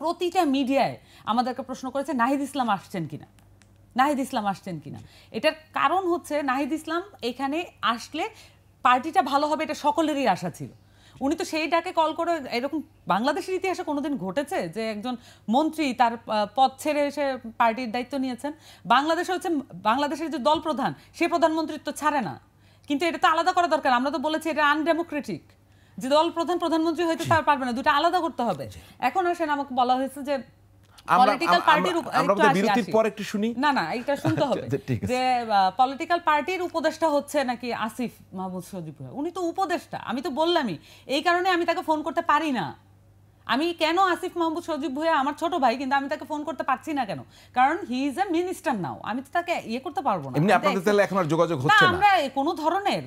প্রতিটা মিডিয়ায় আমাদেরকে প্রশ্ন করেছে নাহিদ ইসলাম আসছেন কিনা, নাহিদ ইসলাম আসছেন কিনা। এটার কারণ হচ্ছে নাহিদ ইসলাম এখানে আসলে পার্টিটা ভালো হবে, এটা সকলেরই আশা ছিল। উনি তো সেই ডাকে কল করে, এরকম বাংলাদেশের ইতিহাসে কোনোদিন ঘটেছে যে একজন মন্ত্রী তার পদ ছেড়ে এসে পার্টির দায়িত্ব নিয়েছেন? বাংলাদেশে হচ্ছে বাংলাদেশের যে দল প্রধান, সে প্রধানমন্ত্রীত্ব ছাড়ে না, কিন্তু এটা তো আলাদা করা দরকার। আমরা তো বলেছি এটা আনডেমোক্রেটিক, যে দল প্রধান প্রধানমন্ত্রী হইতে তার পারবে না, দুটো আলাদা করতে হবে। এখন আসেন আমাকে বলা হয়েছে যে পলিটিক্যাল পার্টির, না এটা শুনতে হবে যে পলিটিক্যাল পার্টির উপদেষ্টা হচ্ছে নাকি আসিফ মাহমুদ সজীব। উনি তো উপদেষ্টা, আমি তো বললামই, এই কারণে আমি তাকে ফোন করতে পারি না। আমি কেন আসিফ মাহমুদ সজীব ভুঁইয়া আমার ছোট ভাই, কিন্তু আমি তাকে ফোন করতে পারছি না কেন? কারণ হি ইজ এ মিনিস্টার নাও, আমি তো তাকে ইয়ে করতে পারবো না। এমনি আপনাদের তাহলে এখন আর যোগাযোগ হচ্ছে না? আমরা কোনো ধরনের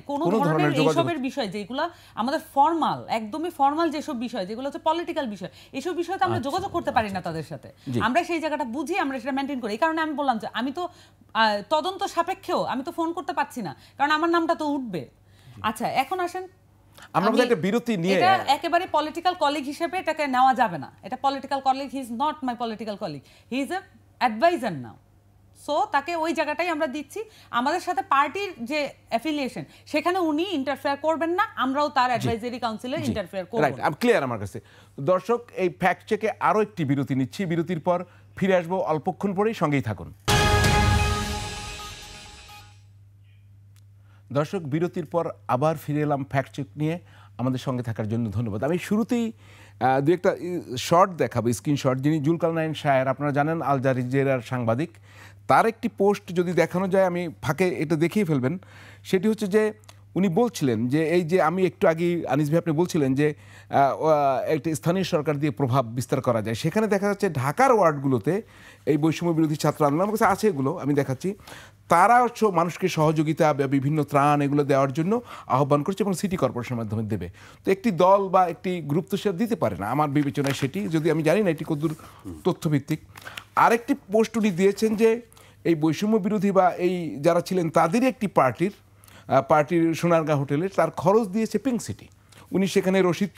এইসবের বিষয় যেগুলো আমাদের ফর্মাল, একদমই ফর্মাল যেসব বিষয় যেগুলো হচ্ছে পলিটিক্যাল বিষয়, এইসব বিষয়ে তো আমরা যোগাযোগ করতে পারি না তাদের সাথে। আমরা সেই জায়গাটা বুঝি, আমরা সেটা মেনটেন করি। এই কারণে আমি বললাম যে আমি তো তদন্ত সাপেক্ষেও আমি তো ফোন করতে পারছি না, কারণ আমার নামটা তো উঠবে। আচ্ছা, এখন আসেন, আমরা একটা বিরতি নিয়ে, এটা একেবারে পলিটিক্যাল কলিগ হিসেবে এটাকে নেওয়া যাবে না। এটা political colleague, he is not my political colleague, he is a adviser now. So তাকে ওই জায়গাটাই আমরা দিচ্ছি। আমাদের সাথে পার্টির যে অ্যাফিলিয়েশন সেখানে উনি ইন্টারফেয়ার করবেন না, আমরাও তার অ্যাডভাইজারি কাউন্সিলে ইন্টারফেয়ার করব না। আমি ক্লিয়ার আমার কাছে। দর্শক, এই ফ্যাক্ট চেকে আরো একটি বিরতি নিচ্ছি, বিরতির পর ফিরে আসবো অল্পক্ষণ পরেই, সঙ্গেই থাকুন। দর্শক, বিরতির পর আবার ফিরে এলাম ফ্যাক্ট চেক নিয়ে। আমাদের সঙ্গে থাকার জন্য ধন্যবাদ। আমি শুরুতেই দু একটা শর্ট দেখাবো, স্ক্রিনশট। যিনি জুলকারনাইন শায়ের, আপনারা জানেন আল জাজিরার সাংবাদিক, তার একটি পোস্ট যদি দেখানো যায়, আমি ফাঁকে এটা দেখিয়ে ফেলবেন। সেটি হচ্ছে যে উনি বলছিলেন যে এই যে আমি একটু আগে আনিস ভাই আপনি বলছিলেন যে একটা স্থানীয় সরকার দিয়ে প্রভাব বিস্তার করা যায়, সেখানে দেখা যাচ্ছে ঢাকার ওয়ার্ডগুলোতে এই বৈষম্য বিরোধী ছাত্র আন্দোলন, আমার কাছে আছে এগুলো, আমি দেখাচ্ছি, তারা মানুষকে সহযোগিতা বা বিভিন্ন ত্রাণ এগুলো দেওয়ার জন্য আহ্বান করছে এবং সিটি কর্পোরেশনের মাধ্যমে দেবে। তো একটি দল বা একটি গ্রুপ তো সেটা দিতে পারে না আমার বিবেচনায়, সেটি যদি আমি জানি না এটি কতদূর তথ্যভিত্তিক। আরেকটি পোস্ট উনি দিয়েছেন যে এই বৈষম্য বিরোধী বা এই যারা ছিলেন তাদেরই একটি পার্টির সোনারগাঁ হোটেলের তার খরচ দিয়েছে পিঙ্ক সিটি। উনি সেখানে রসিদ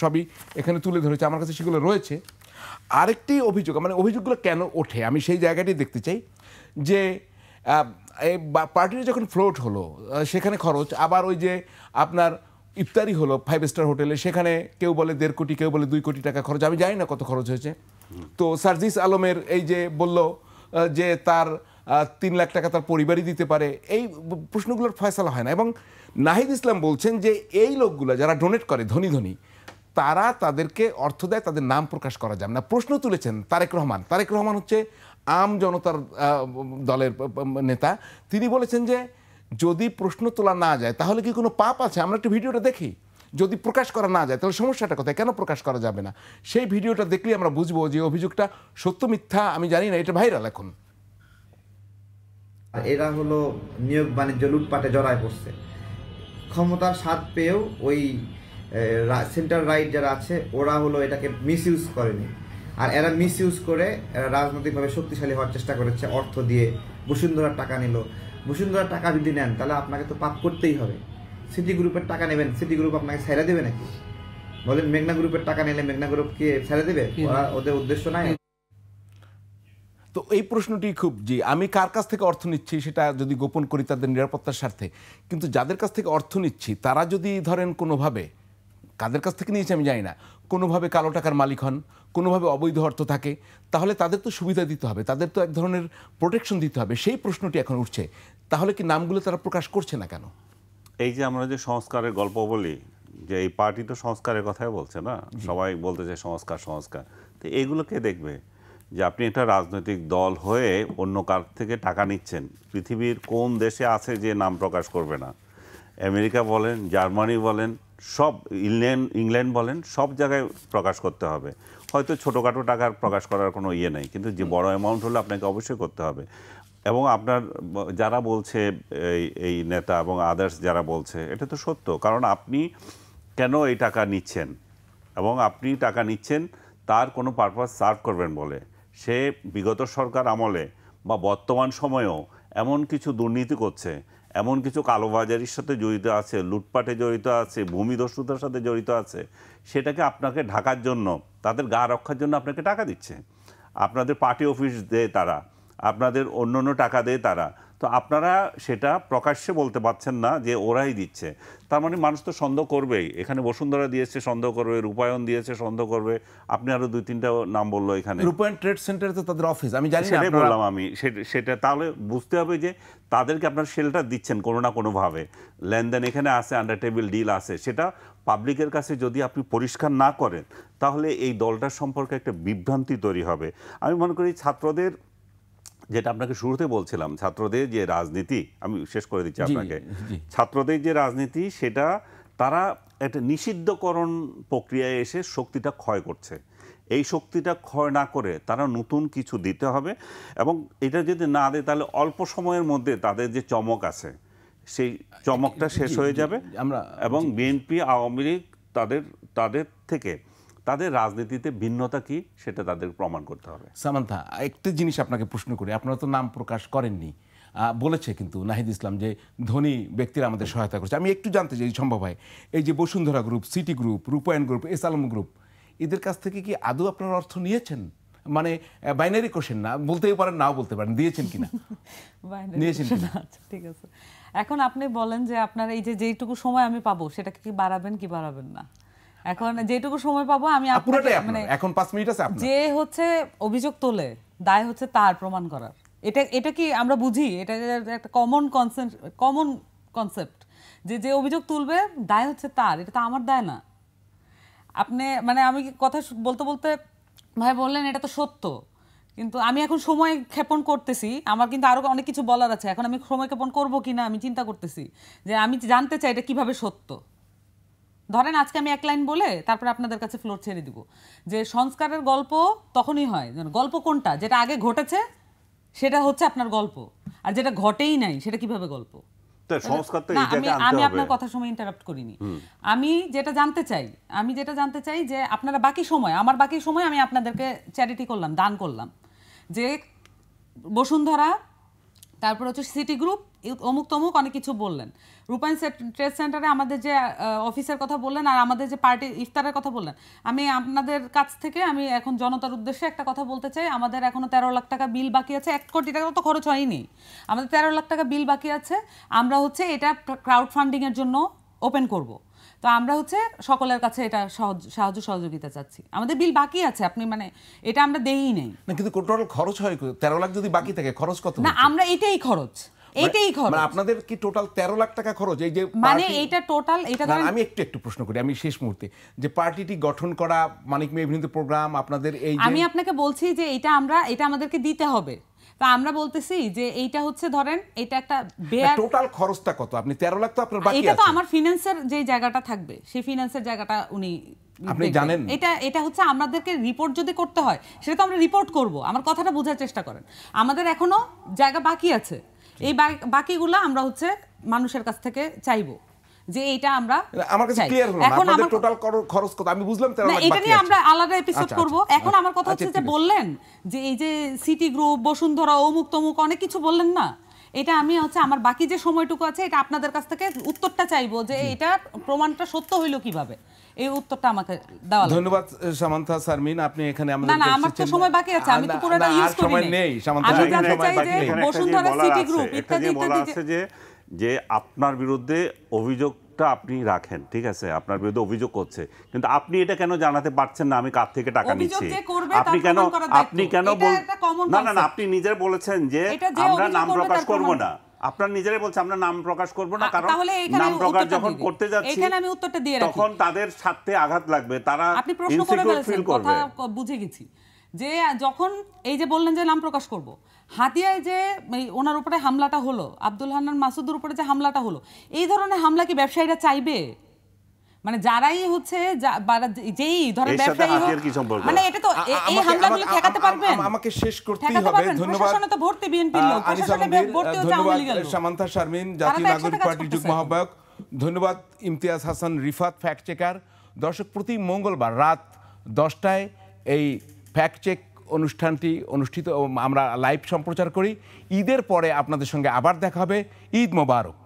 সবই এখানে তুলে ধরেছে, আমার কাছে সেগুলো রয়েছে। আরেকটি অভিযোগ, মানে অভিযোগগুলো কেন ওঠে আমি সেই জায়গাটি দেখতে চাই, যে পার্টির যখন ফ্লোট হলো সেখানে খরচ, আবার ওই যে আপনার ইফতারি হলো 5 স্টার হোটেলে, সেখানে কেউ বলে 1.5 কোটি, কেউ বলে 2 কোটি টাকা খরচ, আমি জানি না কত খরচ হয়েছে। তো সার্জিস আলমের এই যে বলল যে তার 3 লাখ টাকা তার পরিবারই দিতে পারে, এই প্রশ্নগুলোর ফয়সালা হয় না। এবং নাহিদ ইসলাম বলছেন যে এই লোকগুলো যারা ডোনেট করে ধনী ধনী, তারা তাদেরকে অর্থ দেয়, তাদের নাম প্রকাশ করা যাবে না। প্রশ্ন তুলেছেন তারেক রহমান হচ্ছে আম জনতার দলের নেতা। তিনি বলেছেন যে যদি প্রশ্ন তোলা না যায় তাহলে কি কোনো পাপ আছে? আমরা একটু ভিডিওটা দেখি, যদি প্রকাশ করা না যায় তাহলে সমস্যাটা কোথায়, কেন প্রকাশ করা যাবে না? সেই ভিডিওটা দেখলেই আমরা বুঝবো যে অভিযোগটা সত্য মিথ্যা আমি জানি না, এটা ভাইরাল এখন। এরা হলো নিয়োগ বাণিজ্য লুটপাটে জড়ায় পড়ছে, ক্ষমতার স্বাদ পেয়েও ওই সেন্টার রাইট যারা আছে ওরা হলো এটাকে মিসইউজ করেনি, আর এরা মিসইউজ করে এরা রাজনৈতিকভাবে শক্তিশালী হওয়ার চেষ্টা করেছে। অর্থ দিয়ে বসুন্ধরার টাকা নিল, বসুন্ধরার টাকা যদি নেন তাহলে আপনাকে তো পাপ করতেই হবে। সিটি গ্রুপের টাকা নেবেন, সিটি গ্রুপ আপনাকে ছেড়ে দেবে নাকি? বলেন মেঘনা গ্রুপের টাকা নিলে মেঘনা গ্রুপকে ছেড়ে দেবে? ওদের উদ্দেশ্য নাই। তো এই প্রশ্নটি খুব, জি আমি কার কাছ থেকে অর্থ নিচ্ছি সেটা যদি গোপন করি তাদের নিরাপত্তার স্বার্থে, কিন্তু যাদের কাছ থেকে অর্থ নিচ্ছি তারা যদি ধরেন কোনোভাবে, কাদের কাছ থেকে নিয়েছি আমি জানি না, কোনোভাবে কালো টাকার মালিক হন, কোনোভাবে অবৈধ অর্থ থাকে, তাহলে তাদের তো সুবিধা দিতে হবে, তাদের তো এক ধরনের প্রোটেকশন দিতে হবে। সেই প্রশ্নটি এখন উঠছে, তাহলে কি নামগুলো তারা প্রকাশ করছে না কেন? এই যে আমরা যে সংস্কারের গল্প বলি, যে এই পার্টি তো সংস্কারের কথাই বলছে না, সবাই বলতে চায় সংস্কার। তো এইগুলো কে দেখবে? যে আপনি একটা রাজনৈতিক দল হয়ে অন্য কার থেকে টাকা নিচ্ছেন, পৃথিবীর কোন দেশে আছে যে নাম প্রকাশ করবে না? আমেরিকা বলেন, জার্মানি বলেন, সব ইংল্যান্ড বলেন, সব জায়গায় প্রকাশ করতে হবে। হয়তো ছোটোখাটো টাকার প্রকাশ করার কোনো ইয়ে নেই, কিন্তু যে বড় অ্যামাউন্ট হলে আপনাকে অবশ্যই করতে হবে। এবং আপনার যারা বলছে এই নেতা এবং আদার্স যারা বলছে, এটা তো সত্য। কারণ আপনি কেন এই টাকা নিচ্ছেন, এবং আপনি টাকা নিচ্ছেন তার কোনো পারপাস সার্ভ করবেন বলে। সে বিগত সরকার আমলে বা বর্তমান সময়েও এমন কিছু দুর্নীতি করছে, এমন কিছু কালোবাজারির সাথে জড়িত আছে, লুটপাটে জড়িত আছে, ভূমিদস্যুতার সাথে জড়িত আছে, সেটাকে আপনাকে ঢাকার জন্য, তাদের গা রক্ষার জন্য আপনাকে টাকা দিচ্ছে। আপনাদের পার্টি অফিস দেয় তারা, আপনাদের অন্য টাকা দেয় তারা, তো আপনারা সেটা প্রকাশ্যে বলতে পারছেন না যে ওরাই দিচ্ছে। তার মানে মানুষ তো সন্দেহ করবেই। এখানে বসুন্ধরা দিয়েছে, সন্দেহ করবে, রূপায়ণ দিয়েছে, সন্দেহ করবে। আপনি আরো 2-3টা নাম বললো এখানে। রূপায়ণ ট্রেড সেন্টারে তো তাদের অফিস, আমি জানি না, সেটাই বললাম আমি। সেটা তাহলে বুঝতে হবে যে তাদেরকে আপনার শেল্টার দিচ্ছেন কোনো না কোনোভাবে, লেনদেন এখানে আছে, আন্ডার টেবিল ডিল আছে। সেটা পাবলিকের কাছে যদি আপনি পরিষ্কার না করেন তাহলে এই দলটার সম্পর্কে একটা বিভ্রান্তি তৈরি হবে। আমি মনে করি ছাত্রদের, যেটা আপনাকে শুরুতে বলছিলাম, ছাত্রদের যে রাজনীতি, আমি শেষ করে দিচ্ছি আপনাকে, ছাত্রদের যে রাজনীতি সেটা তারা একটা নিষিদ্ধকরণ প্রক্রিয়ায় এসে শক্তিটা ক্ষয় করছে। এই শক্তিটা ক্ষয় না করে তারা নতুন কিছু দিতে হবে, এবং এটা যদি না দেয় তাহলে অল্প সময়ের মধ্যে তাদের যে চমক আছে সেই চমকটা শেষ হয়ে যাবে। এবং বিএনপি আওয়ামী লীগ তাদের থেকে তাদের রাজনীতিতে ভিন্নতা কি সেটা তাদের প্রমাণ করতে হবে। সামান্থা, একটা জিনিস আপনাকে প্রশ্ন করি, আপনারা তো নাম প্রকাশ করেননি, বলেছে কিন্তু নাহিদ ইসলাম যে ধনী ব্যক্তিরা আমাদের সহায়তা করছে। আমি একটু জানতে চাই সম্ভব হয়, এই যে বসুন্ধরা গ্রুপ, সিটি গ্রুপ, রূপায়ণ গ্রুপ, এস আলম গ্রুপ, এদের কাছ থেকে কি আদৌ আপনারা অর্থ নিয়েছেন? মানে বাইনারি কোশ্চেন, না বলতেই পারেন নাও বলতে পারেন, দিয়েছেন কিনা? নিয়েছেন কিনা? আচ্ছা ঠিক আছে, এখন আপনি বলেন যে আপনার এই যে যেইটুকু সময় আমি পাবো সেটাকে কি বাড়াবেন কি বাড়াবেন না? এখন যেটুকু সময় পাবো আমি মানে এখন 5 মিনিট আছে, যে হচ্ছে অভিযোগ তোলে দায় হচ্ছে তার প্রমাণ করার। এটা কি আমরা বুঝি? এটা একটা কমন কনসেপ্ট যে অভিযোগ তুলবে দায় হচ্ছে তার, এটা তো আমার দায় না। আপনি মানে আমি কথা বলতে বলতে ভাই বললেন এটা তো সত্য, কিন্তু আমি এখন সময় ক্ষেপণ করতেছি, আমার কিন্তু আরো অনেক কিছু বলার আছে। এখন আমি সময় ক্ষেপণ করবো কিনা আমি চিন্তা করতেছি, যে আমি জানতে চাই এটা কিভাবে সত্য। ধরেন আজকে আমি এক লাইন বলে তারপরে আপনাদের কাছে ফ্লোর ছেড়ে দিব, যে সংস্কারের গল্প তখনই হয় গল্প কোনটা, যেটা আগে ঘটেছে সেটা হচ্ছে আপনার গল্প, আর যেটা ঘটেই নাই সেটা কিভাবে গল্প? আমি আপনার কথার সময় ইন্টারাপ্ট করিনি। আমি যেটা জানতে চাই যে আপনারা বাকি সময়, আমার বাকি সময় আমি আপনাদেরকে চ্যারিটি করলাম, দান করলাম, যে বসুন্ধরা, তারপর হচ্ছে সিটি গ্রুপ, অমুক তমুক অনেক কিছু বললেন, রূপায়ণ ট্রেড সেন্টারে আমাদের যে অফিসের কথা বললেন, আর আমাদের যে পার্টি ইফতারের কথা বললেন। আমি আপনাদের কাছ থেকে আমি এখন জনতার উদ্দেশ্যে একটা কথা বলতে চাই, আমাদের এখনো 13 লাখ টাকা বিল বাকি আছে। 1 কোটি টাকা তো খরচ হয়নি, আমাদের 13 লাখ টাকা বিল বাকি আছে। আমরা হচ্ছে এটা ক্রাউড ফান্ডিং এর জন্য ওপেন করব। তো আমরা হচ্ছে সকলের কাছে এটা সাহায্য সহযোগিতা চাচ্ছি। আমাদের বিল বাকি আছে, আপনি মানে এটা আমরা দেই নাই না, কিন্তু টোটাল খরচ হয় 13 লাখ যদি বাকি থাকে, খরচ কত? না, আমরা এটাই খরচ। মানে আপনাদের কি টোটাল 13 লাখ টাকা খরচ? এই যে মানে এটা টোটাল, এটা আমি একটু প্রশ্ন করি, আমি শেষ মুহূর্তে, যে পার্টিটি গঠন করা, মানিক মেয়ে বিভিন্ন প্রোগ্রাম আপনাদের, এই আমি আপনাকে বলছি যে এটা আমাদেরকে দিতে হবে। তা আমরা বলতেছি যে এইটা হচ্ছে ধরেন এটা একটা টোটাল খরচটা কত? আপনি 13 লাখ তো আপনার বাকি আছে। এটা তো আমার ফিনান্সের যে জায়গাটা থাকবে, সেই ফিনান্সের জায়গাটা উনি আপনি জানেন। এটা হচ্ছে আমাদেরকে রিপোর্ট যদি করতে হয় সেটা তো আমরা রিপোর্ট করব। আমার কথাটা বোঝার চেষ্টা করেন, আমাদের এখনো জায়গা বাকি আছে। এই বাকিগুলো আমরা হচ্ছে মানুষের কাছ থেকে চাইবো যে এইটা আমরা, আমার কাছে ক্লিয়ার হলো না আপনাদের টোটাল খরচ কত। আমি বুঝলাম 13 লাখ বাকি আছে, এটা নিয়ে আমরা আলাদা এপিসোড করব। এখন আমার কথা হচ্ছে যে বললেন যে এই যে সিটি গ্রুপ, বসুন্ধরা, অমুক তমুক অনেক কিছু বললেন না, এটা আমি হচ্ছে আমার বাকি যে সময়টুকু আছে এটা আপনাদের কাছ থেকে উত্তরটা চাইবো, যে এটা প্রমাণটা সত্য হইলো কিভাবে, এই উত্তরটা আমাকে দেওয়া। ধন্যবাদ সামান্থা শারমিন, আপনি এখানে আমাদের। না, আমার তো সময় বাকি আছে, আমি তো পুরোটা ইউজ করি সময় নেই সামান্থা। আমি জানতে চাই যে বসুন্ধরা, সিটি গ্রুপ ইত্যাদি যে আপনার বিরুদ্ধে অভিযোগটা আপনি রাখেন, ঠিক আছে, আপনার বিরুদ্ধে অভিযোগ করছে, কিন্তু আপনি এটা কেন জানাতে পারছেন না আমি কার থেকে টাকা নিচ্ছি? আপনি কেন না, আপনি নিজে বলেছেন যে আমরা নাম প্রকাশ করব না, আপনার নিজেরাই বলছে আমরা নাম প্রকাশ করব না, কারণ নাম প্রকাশ যখন করতে যাচ্ছি তখন তাদের স্বার্থে আঘাত লাগবে, তারা ইনসিকিউর ফিল করবে। বুঝে গেছি যে যখন এই যে বললেন যে নাম প্রকাশ করব, হাতিয়ায় যে ওনার উপরে হামলাটা হলো, আব্দুল হান্নান মাসুদের উপরে যে হামলাটা হলো, এই ধরনের হামলা কি ব্যবসায়ীরা চাইবে? মানে যারাই হচ্ছে যেই ধরেন ব্যবসায়ী, মানে এটা তো এই হামলাগুলো ঠেকাতে পারবেন? আমাকে শেষ করতেই হবে। ধন্যবাদ। প্রশাসনে তো ভর্তি বিএনপির লোক, প্রশাসনে ভর্তি হচ্ছে আওয়ামী লীগের লোক। সামান্থা শারমিন, জাতীয় নাগরিক পার্টির যুগ্ম আহ্বায়ক। ধন্যবাদ ইমতিয়াজ হাসান রিফাত, ফ্যাক্ট চেকার। দর্শক, প্রতি মঙ্গলবার রাত 10টায় এই ফ্যাক্ট চেক অনুষ্ঠানটি আমরা লাইভ সম্প্রচার করি। ঈদের পরে আপনাদের সঙ্গে আবার দেখা হবে। ঈদ মোবারক।